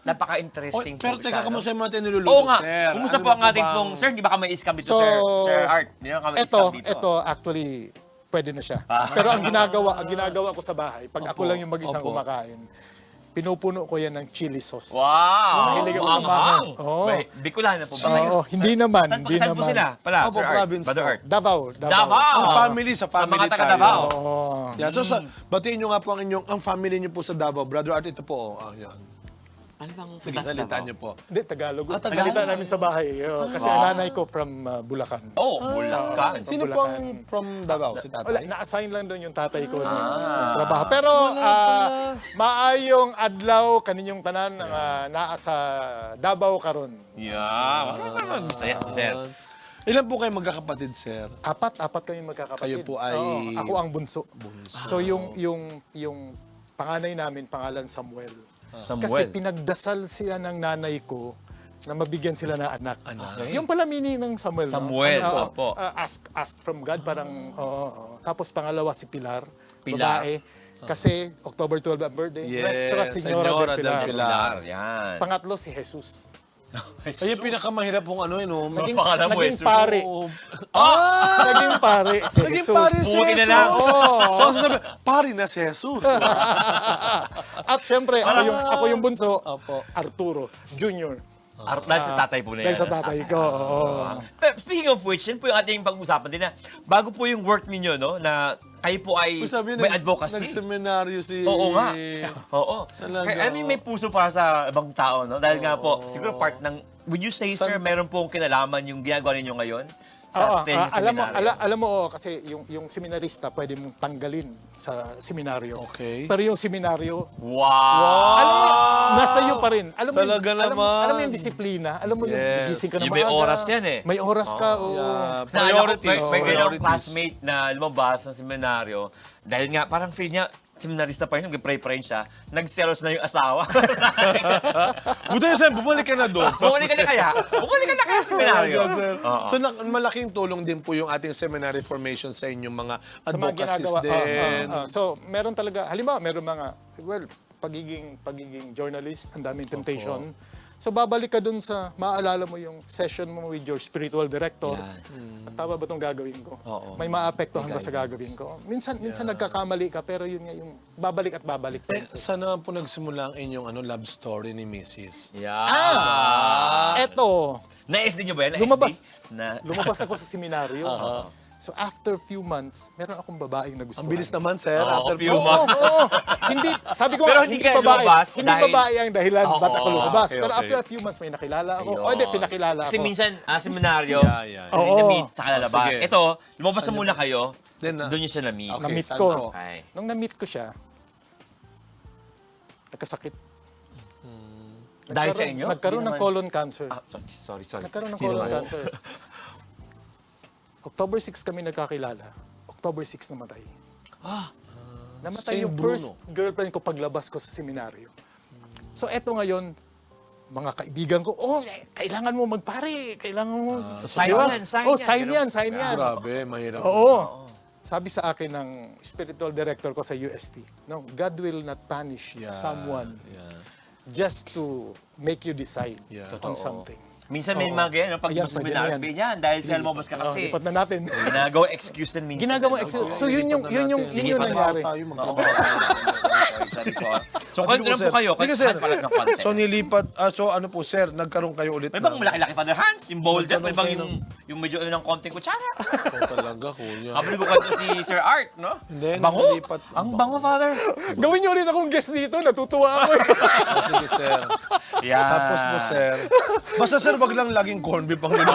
napaka-interesting Oy, pero po teka, siya, no? kamusta yung mga ating niluluto, Oo nga, sir? kumusta Ano po ang na ating bang- pong, sir, hindi ba kami scam dito, So, Sir Art? Hindi ba kami scam dito? ito actually, pwede na siya. Pero ang ginagawa ko sa bahay, pag ako lang yung mag-isang Opo. kumakain, pinupuno ko yan ng chili sauce. Wow! Mahilig ako sa Ang hang. mga- Oo. May Bicolano po ba kayo? Oo, hindi naman, Saan hindi saan po naman. sila? Pala, Opo, Sir Art, province Brother po. Art. Davao. Davao! Ang family, sa family mga taga tayo. Davao. Oo. Yeah, so, batiin nyo nga po ang family nyo po sa Davao. Brother Art, ito po. Yan. Ano bang Sige, salita sa salitaan Davao? nyo po. Hindi, Tagalog. Tagalog. Salita namin sa bahay. Kasi ang nanay ko from Bulacan. Oh, Bulacan. Sino po ang from Davao? Si Wala, tatay? na-assign lang doon yung tatay ko ng trabaho. Pero maayong adlaw kaninyong tanan naa sa Davao karon. Yeah. Masaya, sir. Ilan po kayo magkakapatid, sir? Apat kami magkakapatid. Kayo po ay- Oo, ako ang bunso. So yung panganay namin pangalan Samuel. Kasi Samuel. pinagdasal siya ng nanay ko na mabigyan sila ng anak. Okay. Yung pala meaning ng Samuel. Samuel, no? opo. Ask from God, parang, oo. Tapos pangalawa si Pilar, Pilar. babae. Kasi October 12 ang birthday. Yes, Nuestra Señora del Pilar. Pilar, yan. Pangatlo si Jesus. Ay, yung pinakamahirap pong ano, no? Naging, pangalan mo, naging Jesus. pare. Naging pare si Naging Jesus. pare si Buti na Jesus. lang. So, sasabi, pare na si Jesus. At syempre, ako yung bunso, Opo. Arturo Jr. Dahil sa tatay po na yan. Dahil sa tatay ko. Oo. Pero speaking of which, yun po yung ating pag-usapan din na bago po yung work ninyo, no, na kayo po ay may advocacy. Nagseminaryo si... Oo nga. Oo. Talaga. Kaya, I mean, may puso para sa ibang tao, no? Dahil nga po, siguro part ng, would you say, sir, meron pong kinalaman yung ginagawa ninyo ngayon sa training alam mo, seminaryo. alam mo, kasi yung seminarista pwede mong tanggalin sa seminaryo. Okay. Pero yung seminaryo, Wow! alam mo, nasa iyo pa rin. Alam mo, Talaga naman. alam mo yung disiplina. Alam mo yung Yes. gigising ka na Yung may maaga. oras yan eh. May oras ka, oo. Yeah. Naalala ko, Priorities. May ganong Priorities. classmate na lumabas ng seminaryo, dahil nga parang feel niya, seminarista pa rin, nag-pray pa rin siya, nagselos na yung asawa. Buti yun, sir, bumalik ka na doon. Bumalik ka na kaya? Bumalik ka na kaya sa seminaryo? Talaga, sir. Oo. So, malaking tulong din po yung ating seminary formation sa inyong mga Sa mga advocacies ginagawa. din. So, meron talaga, halimbawa, meron mga, pagiging journalist, ang daming temptation. So, babalik ka dun sa, maaalala mo yung session mo with your spiritual director. Tama ba itong gagawin ko? Oo. May maapektuhan ba sa gagawin ko? Minsan nagkakamali ka, pero yun nga yung babalik at babalik. pa Eh, rin sa'yo. saan naman po nagsimula ang inyong love story ni Mrs.? Yeah. Eto, Na-SD nyo ba yan? Lumabas. Na lumabas ako sa seminaryo. So, after few months, meron akong babaeng nagustuhan. Ang bilis naman, sir. Oo, After few few Oo, months. oo. Hindi, sabi ko, Pero nga, hindi hindi ka babae. lumabas Hindi dahil- babae ang dahilan ba't ako Oo, lumabas. okay, Pero okay. after a few months, may nakilala ako. Ayun. O, hindi, pinakilala Kasi ako. minsan, seminaryo, Yeah. hindi Oo. na-meet sa kalalabas. sige. Ito, lumabas na muna kayo, Then, doon nyo siya na-meet. Okay, Na-meet saan ko. ko? Okay. Nung na-meet ko siya, nagkasakit. Dahil sa inyo? Nagkaroon Hindi ng naman- colon cancer. Sorry. Nagkaroon ng Hindi colon naman. cancer. October 6 kami nagkakilala. October 6 namatay. Namatay Saint yung Bruno. first girlfriend ko paglabas ko sa seminaryo. So eto ngayon, mga kaibigan ko, kailangan mo magpare, kailangan mo. So, sign Di ba? yan, sign Oh, yan. sign Ganun. yan, sign yan. Grabe, mahirap. Oo. Sabi sa akin ng spiritual director ko sa UST, no, God will not punish Yeah. someone Yeah. just to make you decide Yeah. on something. Minsan may mga ganyan, pag Ayan, gusto pwede seminar, na yan. sabihin yan, dahil sa lumabas ka kasi. Lipat na natin. Ginagawa excuse yan minsan. Ginagawa excuse. So yun yung nangyari. Tayo Sorry po. So, kwento lang po kayo. Sige, Kasi sir. palag ng konti. So, nilipat, so ano po, sir, nagkaroon kayo ulit May bang malaki-laki Father Hans? Yung boulder? May bang Magtanong yung medyo ano ng konting kutsara? Ito talaga, kuya. Habang ko kanto si Sir Art, no? Hindi, Bango? nilipat. Ang bango, Father. Gawin niyo rin akong guest dito. Natutuwa ako eh. Oh, sige, sir. Yeah. Tapos po, sir. Basta, sir, wag lang laging corned beef ang nila.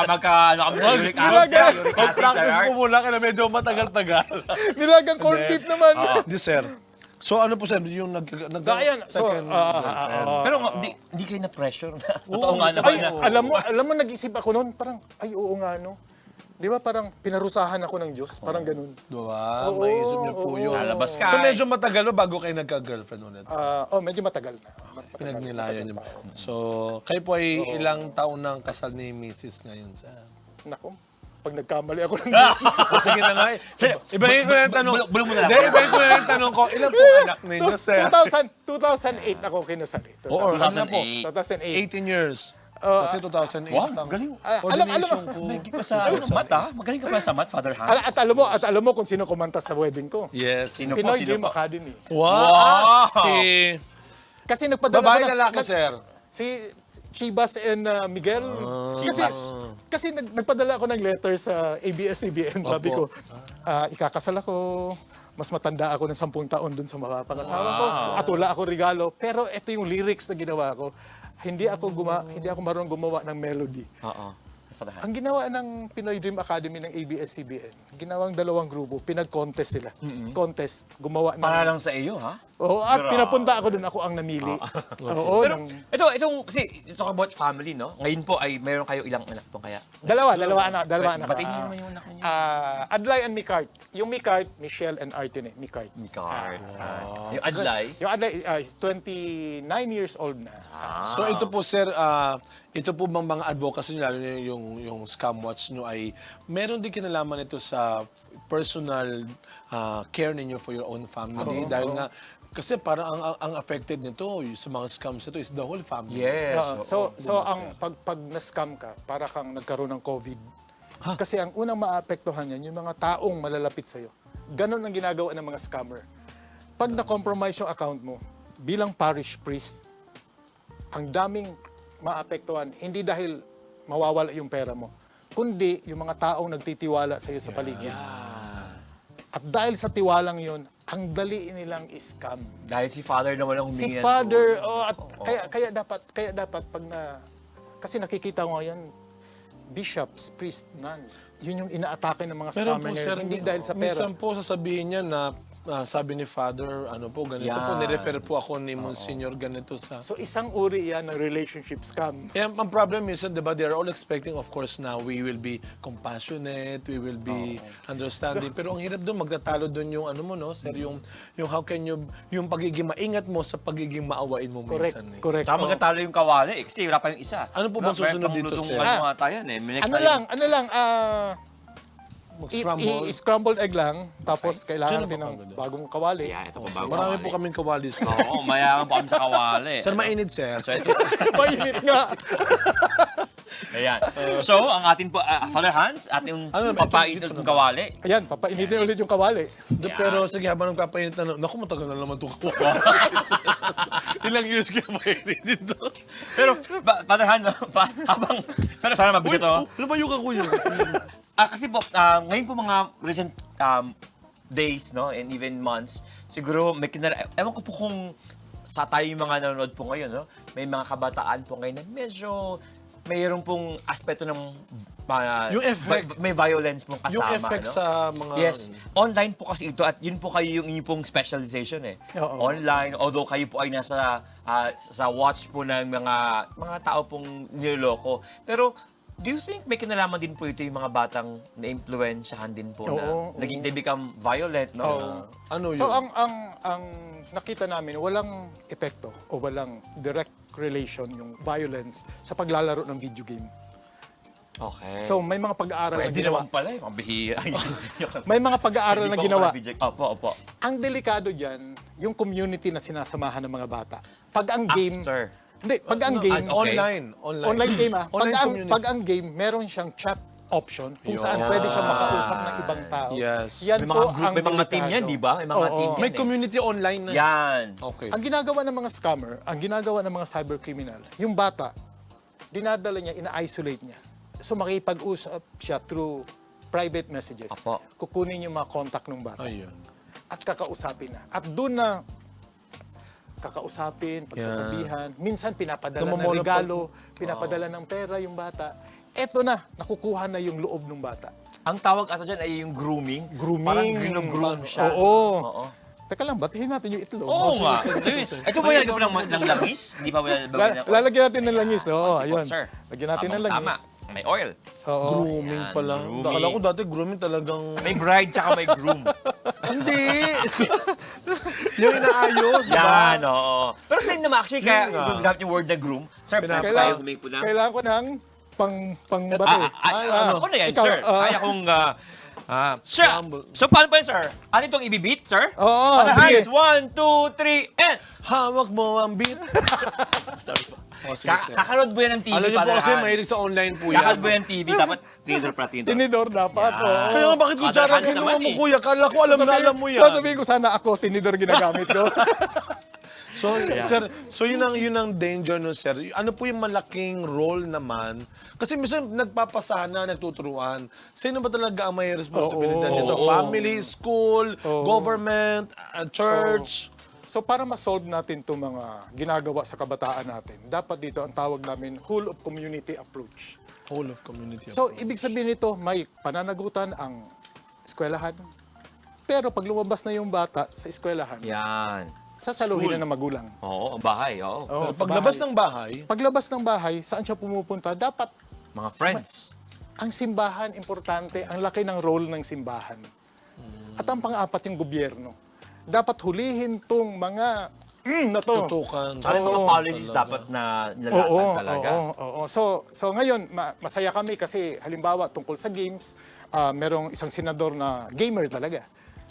Baka ano kami sa uric acid, Ginaga- Sir Art. Practice po muna kaya medyo matagal-tagal. Nilagang corned beef naman. Hindi, sir. So, ano po, sir, yung So, ayan. So, second girlfriend. Pero hindi kayo na-pressure na. Totoo nga naman Ay, na. alam mo, nag-isip ako noon, parang, ay, oo nga, no. Di ba, parang pinarusahan ako ng Diyos, parang ganun. Diba? Oo, Maisip niyo po oo. yun. Lalabas ka. So, medyo matagal ba bago kayo nagka-girlfriend ulit? Medyo matagal na. Pinagnilayan niyo. So, kayo po ay ilang taon nang kasal ni Mrs. ngayon, sir? Nako, pag nagkamali ako ng O, sige na nga eh. Sir, Ibahin ko na yung tanong. bulong mo na lang. Hindi, ibahin ko na yung tanong ko. Ilan po anak ninyo, sir? 2008 ako kinasal. Oo, ano na po? 2008. 2008. 18 years. Kasi 2008 Wow, lang. galing. Ordination ko. Magaling ka pa sa mat, ha? Magaling ka pa sa mat, Father Hans. At alam mo kung sino kumanta sa wedding ko. Yes. Sino po? Pinoy Sino Dream po? Academy. Wow! Wow! Si... Kasi nagpadala Babae ako lalaki, sir. Si Chibas and Miguel. Kasi nagpadala ako ng letter sa ABS-CBN. Sabi ko, ikakasal ako. Mas matanda ako ng 10 taon dun sa mapapangasawa ko. At wala ako regalo. Pero ito yung lyrics na ginawa ko. Hindi ako marunong gumawa ng melody. Oo. Father Hans. Ang ginawa ng Pinoy Dream Academy ng ABS-CBN, ginawang dalawang grupo, pinag-contest sila. Contest, gumawa ng... Para lang sa iyo, ha? Oo, at pinapunta ako doon, ako ang namili. Oo, Pero itong kasi talk about family, no? Ngayon po ay meron kayo ilang anak po kaya? dalawa anak. Batiin niyo naman yung anak niyo. Adlay and Mikart. Yung Mikart, Michelle and Artine. Mikart. Card. Yung Adlay. Yung Adlay is 29 years old na. So ito po, sir, ito po bang mga advocacy nyo, lalo na yung scam watch nyo ay meron din kinalaman ito sa personal care ninyo for your own family? Dahil nga, kasi parang ang affected nito sa mga scams ito is the whole family. Yes. So ang pag na-scam ka, para kang nagkaroon ng COVID. Kasi ang unang maapektuhan yan, yung mga taong malalapit sa'yo. Ganon ang ginagawa ng mga scammer. Pag na-compromise yung account mo, bilang parish priest, ang daming maapektuhan, hindi dahil mawawala yung pera mo, kundi yung mga taong nagtitiwala sa iyo sa paligid. At dahil sa tiwalang yon, ang dali nilang scam. Dahil si Father naman ang humingi Si ng Father, tulong. kaya dapat pag na, kasi nakikita ko ngayon, bishops, priests, nuns. Yun yung inaatake ng mga Pero scammer po, na sir, yun. Hindi dahil sa pera. minsan po sasabihin niya na sabi ni Father, ano po, ganito po, Yan. nirefer po ako ni Monsignor ganito sa... So isang uri yan ng relationship scam. Yeah, ang problem is, di ba, they're all expecting, of course, na we will be compassionate, we will be understanding. Pero ang hirap doon, magtatalo doon yung ano mo, no, sir, yung how can you, yung pagiging maingat mo sa pagiging maawain mo Correct, minsan. Eh. correct. Tsaka magkatalo yung kawali kasi wala pa yung isa. Ano po bang susunod dito, sir? Ano ata yan eh. May next Ano tayo- lang, Mag-scramble. i-scrambled egg lang, tapos Diyan kailangan natin na ng ba kagad? bagong kawali. Yeah, ito po bago Marami kawali. po kaming kawalis. Oo, mayaman po kami sa kawali. Sir, mainit, sir. So, ito. Mainit nga. Ayan. So, ang atin po, Father Hans, ating Ano, papainit ito ng ba? kawali. Ayan, papainitin ulit yung kawali. Pero sige, habang nagpapainit na, naku, matagal na naman ito kawali. Ilang years kaya painit dito. Pero, Father Hans, habang, pero sana mabisit to. Lumayo ka, kuya. Kasi po, ngayon po mga recent days, no, and even months, siguro may ewan ko po kung sa tayo yung mga nanonood po ngayon, no, may mga kabataan po ngayon na medyo mayroon pong aspeto ng Yung effect. may violence pong kasama, Yung effect no? sa mga... Yes. Online po kasi ito at yun po kayo yung inyong pong specialization eh. Oo. Online, although kayo po ay nasa sa watch po ng mga tao pong niloloko. Pero do you think may kinalaman din po ito yung mga batang na-influensyahan din po Oo, na naging they become violent, no? Oo. Ano yun? So ang nakita namin, walang epekto o walang direct relation yung violence sa paglalaro ng video game. Okay. So may mga pag-aaral na pwede ginawa. naman pala, mga bihira. May mga pag-aaral Hindi na po ako ginawa. nakabidyo. Opo. Ang delikado diyan, yung community na sinasamahan ng mga bata. Pag ang game, After. hindi, pag ang game, okay. online game Online community. pag ang game, meron siyang chat option kung Yun. saan pwede siya makausap ng ibang tao. Yes. Yan May mga po group, ang may mga team delikado. yan, di ba? May mga Oo. team yan May eh. community online na. Yan. Okay. Ang ginagawa ng mga scammer, ang ginagawa ng mga cybercriminal, yung bata, dinadala niya, ina-isolate niya. So makipag-usap siya through private messages. Apo. Kukunin yung mga contact ng bata. Ayun. At kakausapin na. At doon na kakausapin, pagsasabihan. Minsan pinapadala ng Namamolo regalo, pinapadala ng pera yung bata. Eto na, nakukuha na yung loob ng bata. Ang tawag ata dyan ay yung grooming. Grooming. Parang gino-groom siya. Oo. Teka lang, batihin natin yung itlog. Oo nga. Ito ba yan? Ito ba ng langis? Di ba ba yan? Lalagyan natin ng langis. Oo, ayun. Sir. Lagyan natin ng langis. Tama. May oil. Oo. Grooming Yan, pala. grooming. Akala ko dati grooming talagang... May bride tsaka may groom. Hindi! Yung inaayos, di ba? Yan, oo. Pero same naman actually, kaya Yun nga. siguro gamit yung word na groom. Sir, Pinapa- tayo Kailangan, humingi po ng... kailangan ko ng pangbati. Ako na yan, Ikaw, sir. Kaya kong... Sir, Scramble. so paano pa yan, sir? Ano itong ibibit, sir? Oo, On the sige. hands, 1, 2, 3, and... Hawak mo ang beat. Sorry po. Oh, sige, sir. Kakanood po yan ng TV, Alam niyo po Father kasi Hans. mahilig sa online po yan. Kakanood po yan ng TV, dapat tinidor pa tinidor. Tinidor dapat. Yan. Oo. Kaya nga bakit kung Father Sarah Hans kinuha naman mo, eh. kuya? Kala ko alam na alam mo yan. Sasabihin ko sana ako, tinidor ginagamit ko. So, sir, so yun ang danger no, sir. Ano po yung malaking role naman? Kasi minsan nagpapasana, nagtuturuan. Sino ba talaga ang may responsibilidad Oo. nito? Oo. Family, school, government, church. So para ma-solve natin itong mga ginagawa sa kabataan natin, dapat dito ang tawag namin whole of community approach. Whole of community. So ibig sabihin nito, may pananagutan ang eskwelahan. Pero pag lumabas na yung bata sa eskwelahan, Yan. sasaluhin na ng magulang. Oo, ang bahay, oo. Oo, sa Paglabas bahay. ng bahay, Paglabas ng bahay, saan siya pumupunta? Dapat Mga friends. ang simbahan, importante, ang laki ng role ng simbahan. At ang pang-apat, yung gobyerno. Dapat hulihin tong mga na to. tutukan. Tsaka yung mga Oo. policies dapat na nilalatan talaga. Oo. So ngayon, masaya kami kasi halimbawa tungkol sa games, merong isang senador na gamer talaga.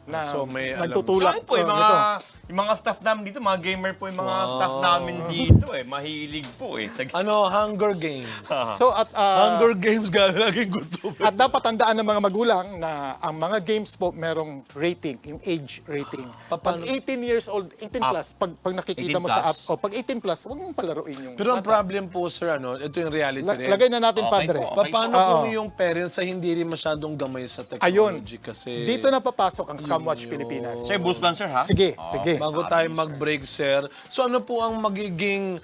Na So, may alam- nagtutulak. Saan po, yung nito. mga staff namin dito, mga gamer po yung mga staff namin dito eh. Mahilig po eh. Ano, Hunger Games. So at Hunger Games, laging gusto. at dapat tandaan ng mga magulang na ang mga games po merong rating, yung age rating. Pag Paano- 18 years old, 18 plus, pag nakikita 18 mo sa plus. app, pag 18 plus, huwag mong palaruin yung Pero ang bata. problem po, sir, ito yung reality rin. Lagay na natin, Okay padre. po. Paano Oo. kung yung parents ay hindi rin masyadong gamay sa Ayun. technology? Kasi Dito na papasok ang Scamwatch Pilipinas. Sir, boost lang sir ha? Sige, sige. bago tayo mag-break, sir. So ano po ang magiging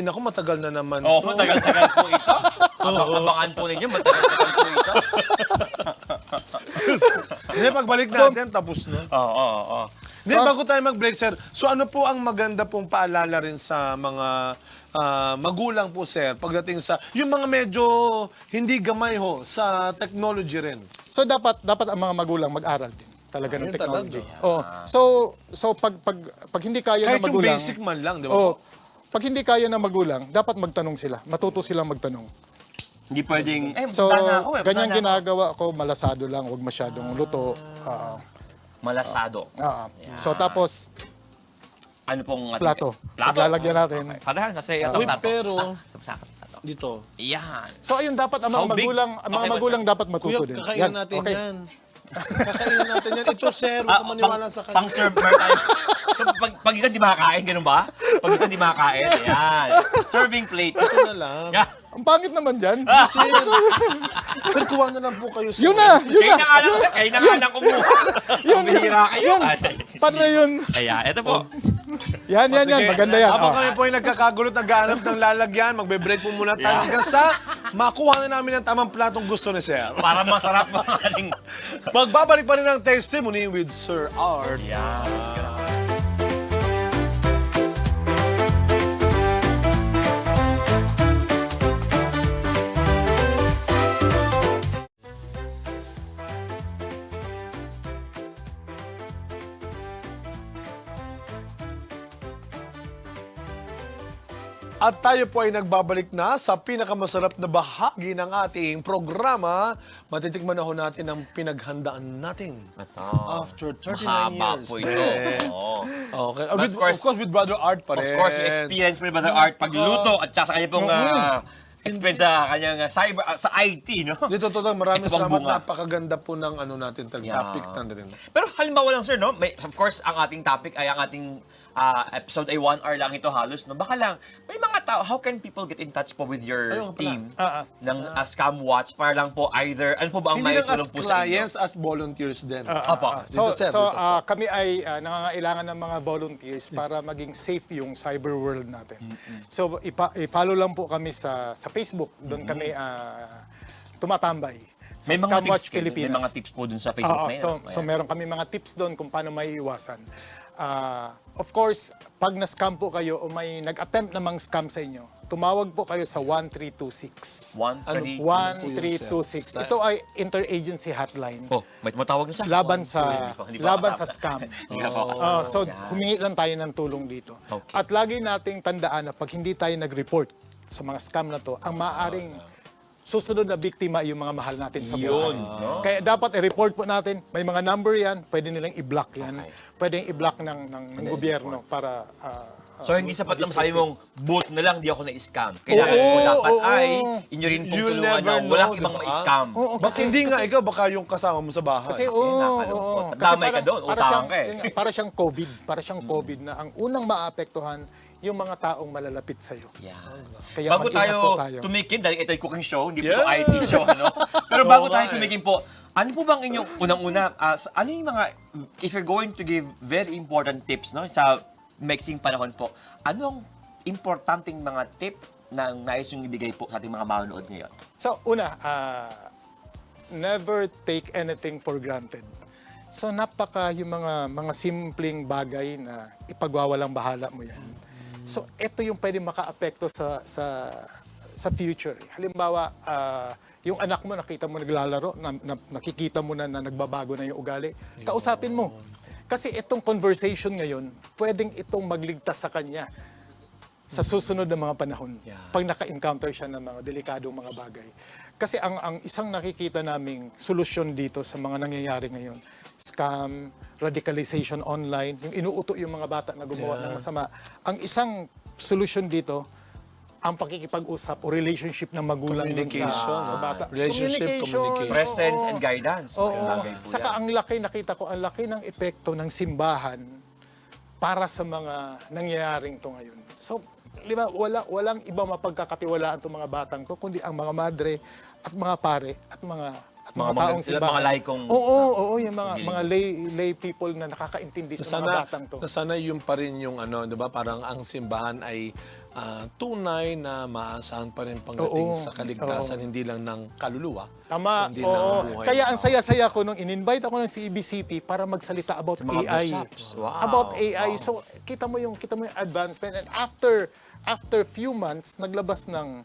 ako matagal na naman. Oo, to. matagal-tagal po ito. Abangan po ninyo, matagal-tagal po ito. Hindi, pagbalik natin, tapos na. Oo. Hindi, bago tayo mag-break, sir. So ano po ang maganda pong paalala rin sa mga magulang po, sir, pagdating sa, yung mga medyo hindi gamay ho sa technology rin? So dapat ang mga magulang mag-aral din talaga ng Yun technology. talaga. Oh. So pag hindi kaya Kahit ng yung magulang, basic man lang, di ba? oh, pag hindi kaya ng magulang, dapat magtanong sila. Matuto silang magtanong. Hindi pwedeng, So, punta na ako ganyan punta na ako. ginagawa ko, malasado lang, huwag masyadong luto. Malasado. So tapos, Ano pong ating- plato. Paglalagyan natin. Okay. Fadahan, kasi ito Uy, plato. pero- Tapos plato. Dito. Yan. So ayun, dapat ang mga How big? magulang, Okay, magulang dapat Kuya, matuto din. kakainin natin okay. yan. Kakainin natin yan. Ito, sir, huwag ka maniwala sa kanya. Pang-serve tayo. So, pag ito di makakain, ganun ba? Pag ito di makakain, yan. Serving plate. Ito na lang. Yeah. Ang pangit naman dyan. Sir, sir, kuha na lang po kayo. Sir. Yun na! Kayo na nga lang kumuha. Bihira kayo. Padre yun. Kaya, ito po. Yan. Maganda yan. Habang Oh. kami po ay nagkakagulot, naghahanap ng lalagyan, magbe-break po muna tayo hanggang sa makuha na namin ang tamang platong gusto ni Sir. Para masarap ang ating... Magbabalik pa rin ang testimony with Sir Art. Yan. At tayo po ay nagbabalik na sa pinakamasarap na bahagi ng ating programa. Matitikman na ho natin ang pinaghandaan natin. After 39 Mahaba years. po ito. Oo. Okay. But Of course, with Brother Art pa Of rin. course, yung experience mo ni Brother Art pagluto at saka sa kanya pong experience sa kanyang cyber, sa IT, no? Dito, maraming Ito bang salamat. bunga? Napakaganda po ng ano natin, Yeah. topic natin. Pero halimbawa lang, sir, no? May, of course, ang ating topic ay ang ating episode ay 1 hour lang ito halos, no? Baka lang, may mga tao, how can people get in touch po with your Ayun pala. team ng Scam Watch para lang po either, ano po ba ang Hindi lang as maitulong po sa inyo? clients, as volunteers din. Opo. So, Dito, sir, so dito. kami ay nangangailangan ng mga volunteers para maging safe yung cyber world natin. So, i-follow lang po kami sa Facebook. Doon kami tumatambay. Sa May mga Scamwatch tips, may Pilipinas. mga tips po dun sa Facebook Oo, na so yan. meron kami mga tips doon kung paano maiiwasan. Of course, pag na-scam po kayo o may nag-attempt namang scam sa inyo, tumawag po kayo sa 1326. 1326. Ito ay interagency hotline. Oh, may tumatawag na sa? Laban sa Hindi pa laban ako sa scam. Hindi pa ako So humingi lang tayo ng tulong dito. Okay. At lagi nating tandaan na pag hindi tayo nag-report sa mga scam na to, ang maaaring susunod na biktima ay yung mga mahal natin sa buhay. no? Kaya dapat i-report po natin, may mga number yan, pwede nilang i-block yan. Okay. Pwedeng i-block ng gobyerno para So, hindi sapat lang sabi mag-isip. mong boot na lang, di ako na-scam. Kailangan Oo, po dapat oo. ay inyo rin pong You'll tulungan never na walang know, ibang diba? ma-scam. Oo, Baka hindi nga ikaw, baka yung kasama mo sa bahay. Kasi nakalungkot. Kasi Damay ka doon, para utang siyang, ka eh. yun nga, para siyang COVID. Para siyang COVID na ang unang maapektuhan yung mga taong malalapit sa iyo. Yeah. Kaya Bago mag-ingat po tayo tayo. tumikim, dahil ito ay cooking show, hindi po ito Yeah. IT show, ano? Pero bago Oo tayo nga eh. tumikim po, ano po bang inyong unang-una, ano yung mga, if you're going to give very important tips, no, sa mixing panahon po, ano ang importanteng mga tip na nais yung ibigay po sa ating mga manonood ngayon? So, una, never take anything for granted. So, yung mga simpleng bagay na ipagwawalang bahala mo yan. So, ito yung pwede makaapekto sa future. Halimbawa, yung anak mo, nakita mo naglalaro, nakikita mo na nagbabago na yung ugali, kausapin mo. Kasi itong conversation ngayon, pwedeng itong magligtas sa kanya sa susunod na mga panahon. Yeah. Pag naka-encounter siya ng mga delikadong mga bagay. Kasi ang isang nakikita naming solusyon dito sa mga nangyayari ngayon, scam, radicalization online, yung inuuto yung mga bata na gumawa ng masama. Ang isang solusyon dito, ang pakikipag-usap o relationship ng magulang dun Communication, sa bata. Relationship, communication. Presence oo. and guidance. Oo. Malaking bagay po Saka yan. ang laki, nakita ko, ang laki ng epekto ng simbahan para sa mga nangyayaring to ngayon. So, di ba, walang iba mapagkakatiwalaan itong mga batang to, kundi ang mga madre at mga pare at mga taong simbahan. mga laikong Oo, yung mga lay people na nakakaintindi sa mga batang to. Sana yun pa rin yung ano, 'di ba? Parang ang simbahan ay tunay na maasahan pa rin pagdating Oo, sa kaligtasan, hindi lang ng kaluluwa. Tama, Hindi lang ang oo. buhay Kaya ng ang tao. saya-saya ko nung in-invite ako ng CBCP para magsalita about Sa mga AI. workshops. Wow. About AI. So, kita mo yung advancement. And after few months, naglabas ng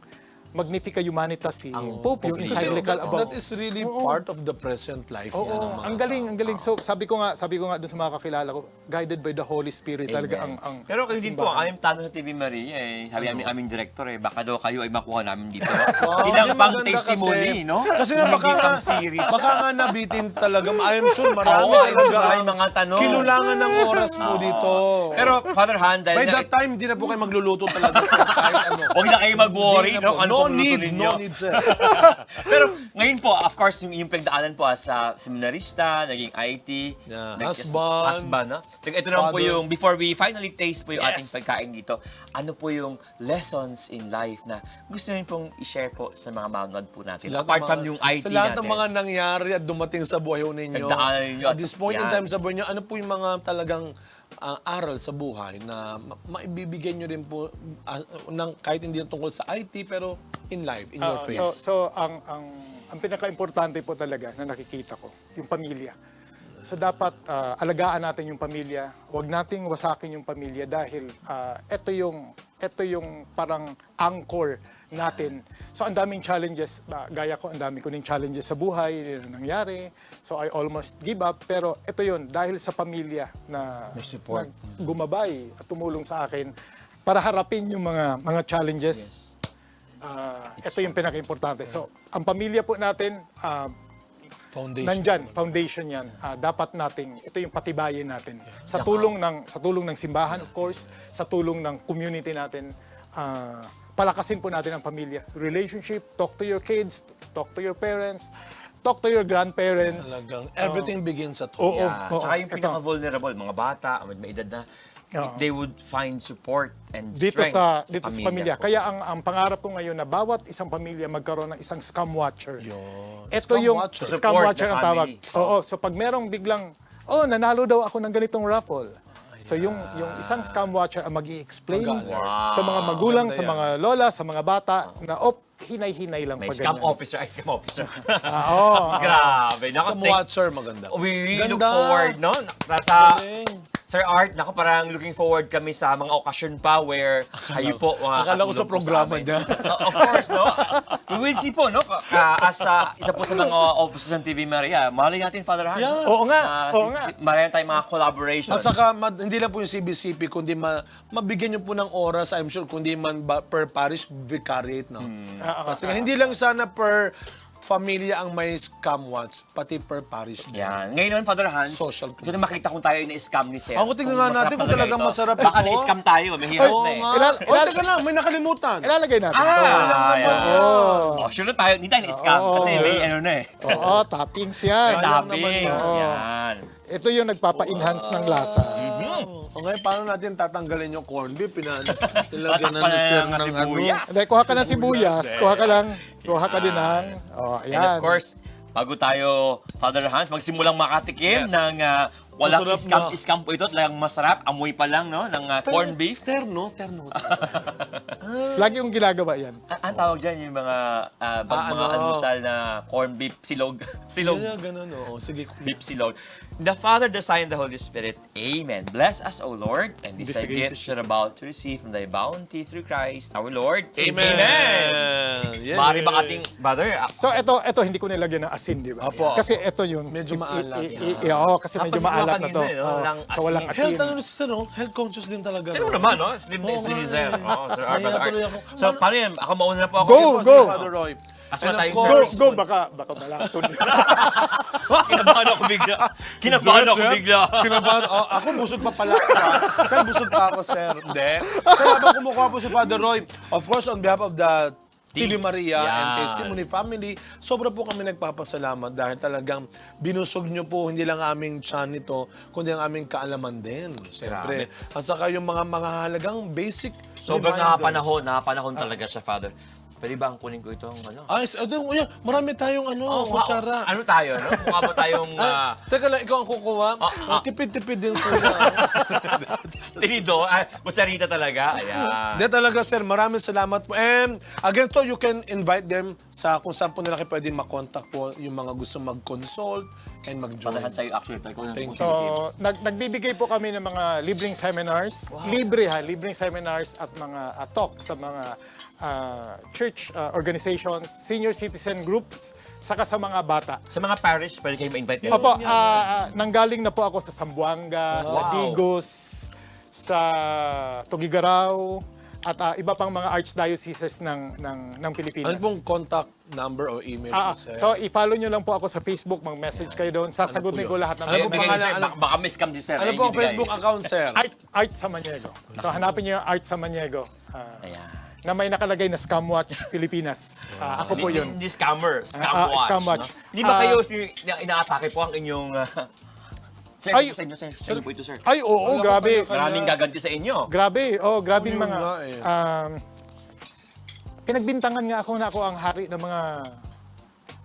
Magnifica Humanitas si Pope, yung Kasi encyclical about... that is really Oo. part of the present life. Oo, yan ng mga ang galing, ang galing. So, sabi ko nga dun sa mga kakilala ko, guided by the Holy Spirit. Talaga Amen. ang Pero kasi din po, simbahan. aming tanong sa TV Maria, sabi aming director, baka daw kayo ay makuha namin dito. Wow, Ilang yung pang maganda testimony, no? Kasi nga Hindi baka nga, pang series. baka nga nabitin talaga. I am sure marami Oo, talaga maraming ang mga tanong. kinulangan ng oras mo dito. Pero Father Han, By dahil that time, hindi na po kayo magluluto talaga sa kahit ano. huwag na kayo mag-worry, Hindi na no? po. Ano No pong luto need, ninyo? no need, sir. Pero ngayon po, of course, yung pinagdaanan po sa seminarista, naging IT, Yeah, husband, no? So, ito naman po father. yung, before we finally taste po yung Yes. ating pagkain dito, ano po yung lessons in life na gusto niyo pong i-share po sa mga manonood po natin? Apart from yung IT sa lahat ng natin. mga nangyari at dumating sa buhay ninyo, Pagdaanan ninyo at at- this point in yan. time sa buhay nyo, ano po yung mga talagang aral sa buhay na maibibigay nyo rin po ng, kahit hindi tungkol sa IT, pero in life, in your face. So ang pinaka-importante po talaga na nakikita ko, yung pamilya. So dapat alagaan natin yung pamilya. Huwag nating wasakin yung pamilya dahil ito yung parang anchor natin. So ang daming challenges, gaya ko, ang dami ko ng challenges sa buhay na nangyari. So I almost give up, pero ito yun, dahil sa pamilya na May support. gumabay at tumulong sa akin para harapin yung mga challenges. Ito yung pinaka-importante. So, ang pamilya po natin, Foundation. nandyan, foundation yan. Dapat nating, ito yung patibayin natin. Sa tulong ng simbahan, of course, sa tulong ng community natin, palakasin po natin ang pamilya. Relationship, talk to your kids, talk to your parents, talk to your grandparents. Talagang everything begins at home. Oo. Yeah. Tsaka yung ito. pinaka-vulnerable, mga bata, may edad na, Oo. they would find support and Dito strength sa pamilya. po. Kaya ang pangarap ko ngayon na bawat isang pamilya magkaroon ng isang scam watcher. Yun. Ito Scam yung watcher. scam Support watcher the ang tawag. family. Oo, so pag merong biglang, nanalo daw ako ng ganitong raffle. So yung isang scam watcher ang mag-i-explain Mag-alert. sa mga magulang, Maganda sa yan. mga lola, sa mga bata na hinay-hinay lang May pag scam ganyan. officer, ay scam officer. Oo. Grabe. Scam watcher, maganda. We really look Ganda. forward, no? Nasa, Galing. Sir Art, naku, parang looking forward kami sa mga okasyon pa where kayo po akala ko sa makakatulong po programa amin. niya. Of course, no? We will see po, no? As isa po sa mga officers ng TV Maria, malay natin, Father Han. Yeah. Oo nga, oo nga. Marami tayong mga collaborations. At saka, hindi lang po yung CBCP, kundi mabigyan nyo po ng oras, I'm sure, kundi man per parish vicariate, no? Kasi nga, hindi lang sana per familia ang may scam watch, pati per parish din. Yan. Ngayon naman, Father Hans, Social gusto na makita kung tayo na-scam ni Sir. Ako, tignan nga Kung natin kung masarap talagang talaga masarap Baka ito. na-scam tayo, mahirap Oo na eh. nga. Ilal- Teka lang, may nakalimutan. Ilalagay natin. Oh, sure na tayo. Hindi tayo na-scam kasi may ano na eh. Oo, toppings yan. Sayang naman Toppings. yan. Yan. Ito yung nagpapa-enhance ng lasa. O ngayon, paano natin tatanggalin yung corned beef? Nilagyan na Tatakpan ni na Sir ng ng ano. sibuyas. Hindi, kuha ka ng sibuyas. Kuha ka din ng... And of course, bago tayo, Father Hans, magsimulang makatikim ng walang Masarap na. scam po ito. Talagang masarap. Amoy pa lang, no? Ng corned beef. Terno. Lagi yung ginagawa yan. Ang tawag dyan yung mga mga ano? almusal na corned beef silog. Silog. Yeah, ganun, o. Sige. Beef silog. The Father, the Son, and the Holy Spirit. Amen. Bless us, O Lord, and these are gifts you're about to receive from thy bounty through Christ, our Lord. Amen. Yeah, Mari ba ating, brother, So ito hindi ko nilagyan ng asin, di ba? Apo. Kasi ito yung Medyo maalat. Oo, kasi medyo Tapos maalat na kanina, to. no? Oo, Walang so walang asin. asin. Health, ano si Sir, no? Health conscious din talaga. Tignan mo no? naman, no? Slim na Oo slim ni nga Sir. eh. Oh, Sir Art, Kaya Brother Art. tuloy ako. So, paano yan? Ako mauna na po ako. Go, Sige po, go. si Father Roy. Asma And of tayong course, Go, baka malason. Kinabahan ako bigla. Kinabahan ako Sir, bigla. Kinabahan. Oh, ako busog pa pala. Sir, busog pa ako, sir. Hindi. Sir, habang kumukuha po si Father Roy, of course, on behalf of the TV Maria and Yan. Testimony Family, sobra po kami nagpapasalamat dahil talagang binusog nyo po hindi lang aming chan nito, kundi ang aming kaalaman din. Siyempre. At saka yung mga halagang basic Sobrang reminders. nakapanahon talaga siya, Father. Pwede ba ang kunin ko itong ano? Ay, marami tayong kutsara. Ano tayo, no? Mukha ba tayong Teka lang, ikaw ang kukuha. Tipid-tipid din kuya. tinido? Kutsarita talaga? Ayan. Hindi talaga, sir. Maraming salamat po. And again, to you can invite them sa kung saan po nila kayo pwede makontak po yung mga gusto mag-consult and mag-join. Patahan sa'yo actually. Thank So, nagbibigay po kami ng mga libreng seminars. Libreng seminars at mga talk sa mga church organizations, senior citizen groups, saka sa mga bata. Sa mga parish, pwede kayo ma-invite kayo. Opo, nanggaling na po ako sa Zamboanga, sa Digos, sa Tugigaraw, at iba pang mga archdioceses ng Pilipinas. Ano pong contact number o email po, sir? So, i-follow nyo lang po ako sa Facebook, mag-message kayo doon. Sasagutin ko lahat ng Ano Ano po bigay niyo, sir? pangalan? Baka miss-scam si sir. Ano po ang Facebook account, sir? Art Samaniego. So, hanapin nyo yung Art Samaniego. Ayan. Na may nakalagay na Scamwatch Pilipinas. Ako po yun. Hindi scammer. Scam watch. Scamwatch. No? Hindi ba kayo inaatake po ang inyong... Sir, Ay- ito sa inyo, sir. Sa inyo po ito, sir. Ay, oo, grabe. Maraming gaganti sa inyo. Grabe, grabing Yun mga... nga eh. Pinagbintangan nga ako na ako ang hari ng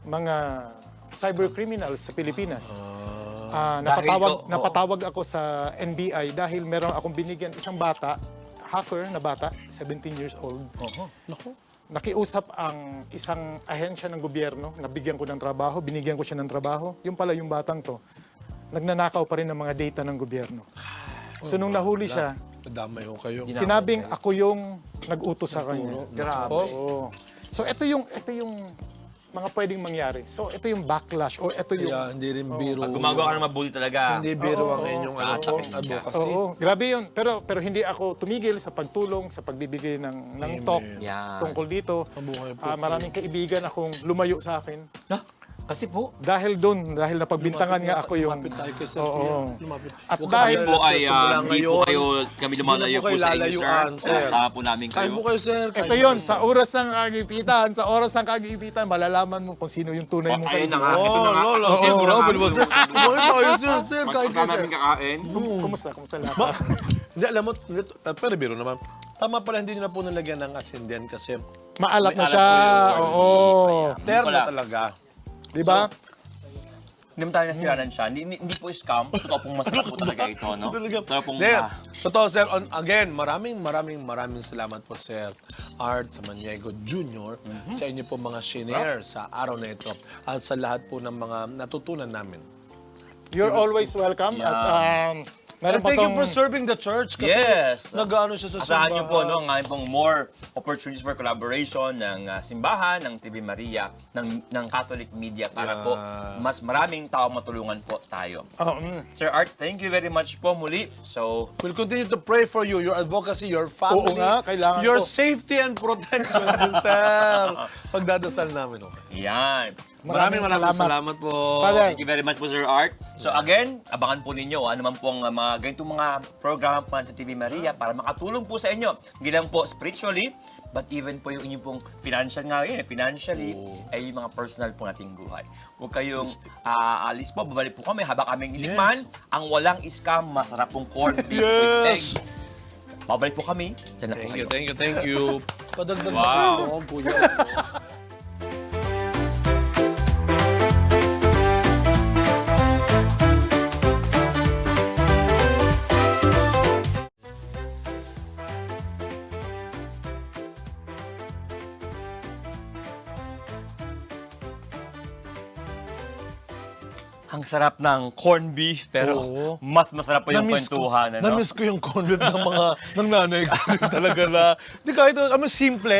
mga cyber criminals sa Pilipinas. Napatawag ako sa NBI dahil meron akong binigyan isang bata, hacker na bata, 17 years old. Naku. Nakiusap ang isang ahensya ng gobyerno, nabigyan ko ng trabaho, binigyan ko siya ng trabaho. Yung pala yung batang to, nagnanakaw pa rin ng mga data ng gobyerno. So nung nahuli siya, Nadamay ho kayo. sinabing ako yung nag-utos sa kanya. Grabe. Oo. So ito yung mga pwedeng mangyari. So ito yung backlash o ito yung Kaya hindi rin biro. Pag gumagawa ka ng mabuli talaga. Hindi biro ang inyong Tatakot ka. advocacy. Oo, grabe yun. Pero hindi ako tumigil sa pagtulong, sa pagbibigay ng talk Yan. tungkol dito. Mabuhay po Maraming kaibigan akong lumayo sa akin. No? Kasi po, Dahil napagbintangan nga ako yung... Lumapit tayo kay Sir Oo. Kian. Lumapit. At Huwag dahil- kang po ay alala, sir, simula hindi po ngayon. kayo, kami lumalayo Hindi na po kayo sa inyo, lalayuan, sir. sir. Kasama po namin Kain kayo. po kayo, sir. Kain Ito po yun, kayo. sa oras ng kagipitan, malalaman mo kung sino yung tunay mong Ayun na kaibigan. nga. Ito na nga. Oh, Ito na nga. Robin, sir. Kumain tayo, sir. Sir, kain po, Kasama sir. namin kakain. Kumusta lasa? Hindi, alam mo, pero biro naman. Tama pala, hindi nyo na po nalagyan ng asin din kasi Maalat na May siya. alat po yun. Oo. terno Wala. talaga. Di ba? Hindi mo tayo nasiranan siya. Hindi po scam. Totoo pong masarap po talaga ito, no? Talaga. Totoo pong... Hindi, totoo, sir. Again, maraming salamat po, Sir Art Samaniego Jr. Sa inyo po mga shinare sa araw na ito at sa lahat po ng mga natutunan namin. You're always welcome. Yeah. At meron And pa thank you tong... for serving the church kasi Yes. nag-ano siya sa Asahan niyo po, simbahan. no, ngayon pong more opportunities for collaboration ng simbahan, ng TV Maria, ng Catholic media para po mas maraming tao matulungan po tayo. Sir Art, thank you very much po muli. So, We'll continue to pray for you, your advocacy, your family, Oo nga, kailangan your ko. safety and protection, sir. Pagdadasal namin, okay. yan. Maraming salamat po. Father. Thank you very much po, Sir Art. So again, abangan po ninyo ano man po ang mga ganitong mga programa po sa TV Maria para makatulong po sa inyo. Hindi lang po spiritually, but even po yung inyong pong financial nga yun. Financially, ay yung mga personal po nating buhay. Huwag kayong aalis po, babalik po kami habang kaming itikman. Ang walang scam, masarap pong corned beef with egg. Yes. Babalik po kami. Diyan na po kayo. Thank you. Padagdag Wow. na po, kuya. Ang sarap ng corned beef, pero Oo. mas masarap pa yung Na-miss kwentuhan. Ano? Na-miss ko yung corned beef ng nanay ko din talaga na. Di kahit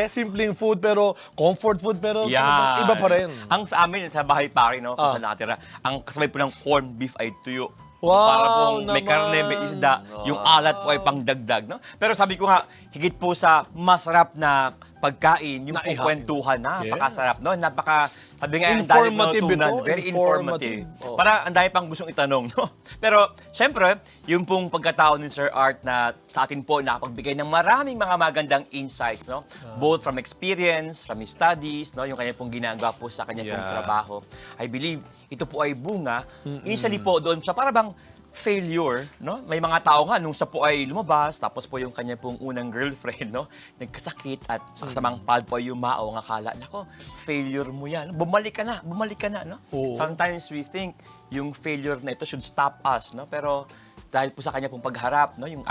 simpleng food pero comfort food pero Yan. iba pa rin. Ang sa amin, sa bahay pare, no, kung Ah. saan nakatira, ang kasabay po ng corned beef ay tuyo. Wow, Para pong may naman. karne, may isda, yung alat po ay pangdagdag. No? Pero sabi ko nga, higit po sa masarap na pagkain, yung Naihang. kwentuhan, Yes. napakasarap. No? Sabi nga, ang dami Informative natutunan. ito, Very informative. informative. Oh. Para ang dami pang gustong itanong. No? Pero, syempre, yung pong pagkatao ni Sir Art na sa atin po nakapagbigay ng maraming mga magandang insights. No? Both from experience, from his studies, no? Yung kanya pong ginagawa po sa kanya pong Yeah. trabaho. I believe ito po ay bunga. Initially po doon sa para bang failure, no? May mga tao nga nung siya po ay lumabas, tapos po yung kanya pong unang girlfriend, no? Nagkasakit at sa kasamang palad po ay yumao, ang akala, nako, failure mo yan. Bumalik ka na, no? Oo. Sometimes we think yung failure na ito should stop us, no? Pero dahil po sa kanya pong pagharap, no? Yung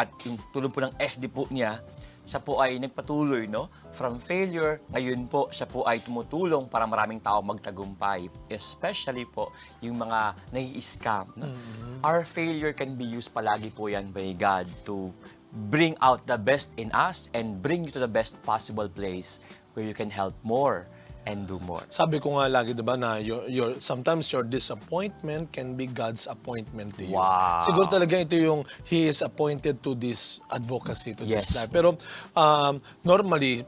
tulong po ng FD po niya, siya po ay nagpatuloy, no? From failure, ngayon po, siya po ay tumutulong para maraming tao magtagumpay. Especially po, yung mga nai-scam, no? Our failure can be used palagi po yan by God to bring out the best in us and bring you to the best possible place where you can help more and do more. Sabi ko nga lagi, 'di ba, na sometimes your disappointment can be God's appointment to you. Wow. Siguro talaga ito yung He is appointed to this advocacy, to this Yes. life. Pero normally,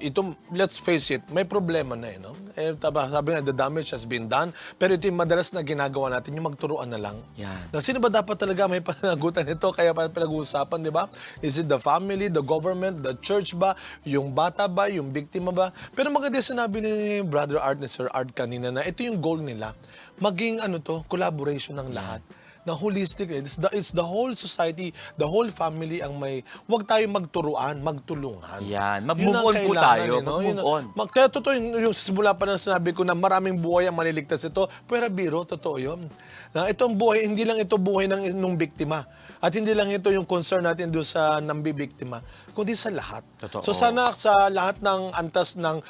ito, let's face it, may problema na no? Sabi nga, the damage has been done. Pero ito yung madalas na ginagawa natin, yung magturuan na lang. Yan. Na sino ba dapat talaga may pananagutan nito? Kaya pa pinag-uusapan, di ba? Is it the family, the government, the church ba? Yung bata ba? Yung biktima ba? Pero maganda yung sinabi ni Brother Art, ni Sir Art kanina, na ito yung goal nila. Maging collaboration ng lahat. Na holistic, it's the whole society, the whole family ang may, huwag tayo magturuan, magtulungan. Yan. Yun Mag-move ang on po kailangan, tayo. Mag-move on. Kaya totoo yung simula pa na sinabi ko na maraming buhay ang maliligtas ito, pero biro, totoo yun. Na itong buhay, hindi lang ito buhay nung biktima. At hindi lang ito yung concern natin doon sa nambibiktima, kundi sa lahat. Totoo. So sana sa lahat ng antas ng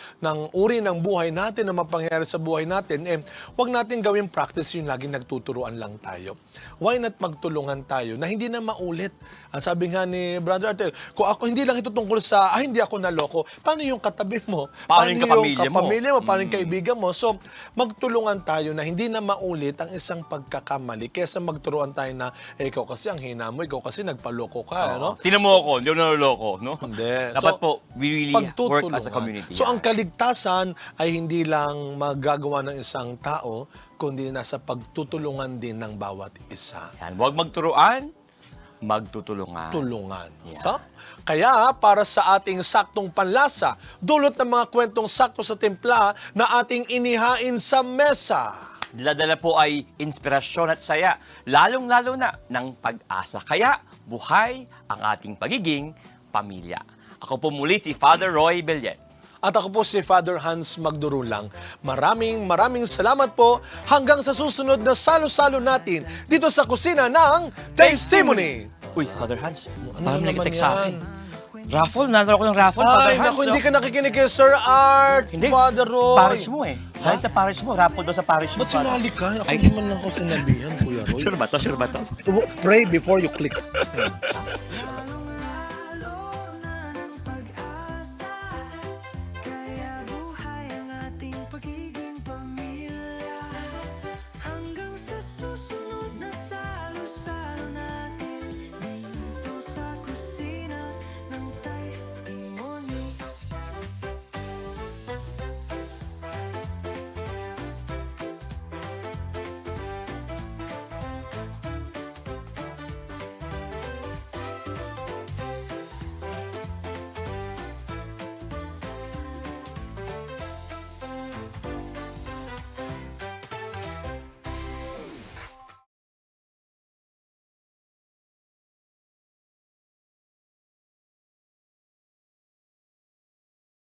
uri ng buhay natin na mapangyayari sa buhay natin, wag natin gawing practice yung laging nagtuturuan lang tayo. Why not magtulungan tayo na hindi na maulit? Ang sabi nga ni Brother Artel, kung ako hindi lang ito tungkol sa, hindi ako naloko, paano yung katabi mo? Paano yung kapamilya mo? Paano yung kaibigan mo? So, magtulungan tayo na hindi na maulit ang isang pagkakamali kaysa magturuan tayo na, ikaw kasi ang hina mo, ikaw kasi nagpaloko ka, ano? Tinan mo ako, hindi ako naloloko, no? Hindi. Dapat So, po, we really work pagtutulungan. as a community. So, Yan. ang kaligtasan ay hindi lang magagawa ng isang tao, kundi nasa pagtutulungan din ng bawat isa. Yan. Huwag magturuan, magtutulungan. Tulungan. Yeah. So, kaya para sa ating saktong panlasa, dulot ng mga kwentong sakto sa timpla na ating inihain sa mesa. Dala-dala po ay inspirasyon at saya, lalong-lalo na ng pag-asa. Kaya, buhay ang ating pagiging pamilya. Ako po muli si Father Roy Bellet. At ako po si Father Hans Magdurulang. Maraming salamat po hanggang sa susunod na salo-salo natin dito sa kusina ng Tastimony. Uy, Father Hans, Ano parang naman nag-text sa akin. yan? Raffle? Nandaro ko ng raffle, Father Ay, Hans. naku, no? hindi ka nakikinig kay Sir Art, Hindi, Father Roy. Paris mo eh. Dahil sa Paris mo, raffle daw sa Paris mo. Ba't sinali ka? Ako Ay. naman ako sinabihan, Kuya Roy. Sure ba to? Sure ba to? Pray before you click.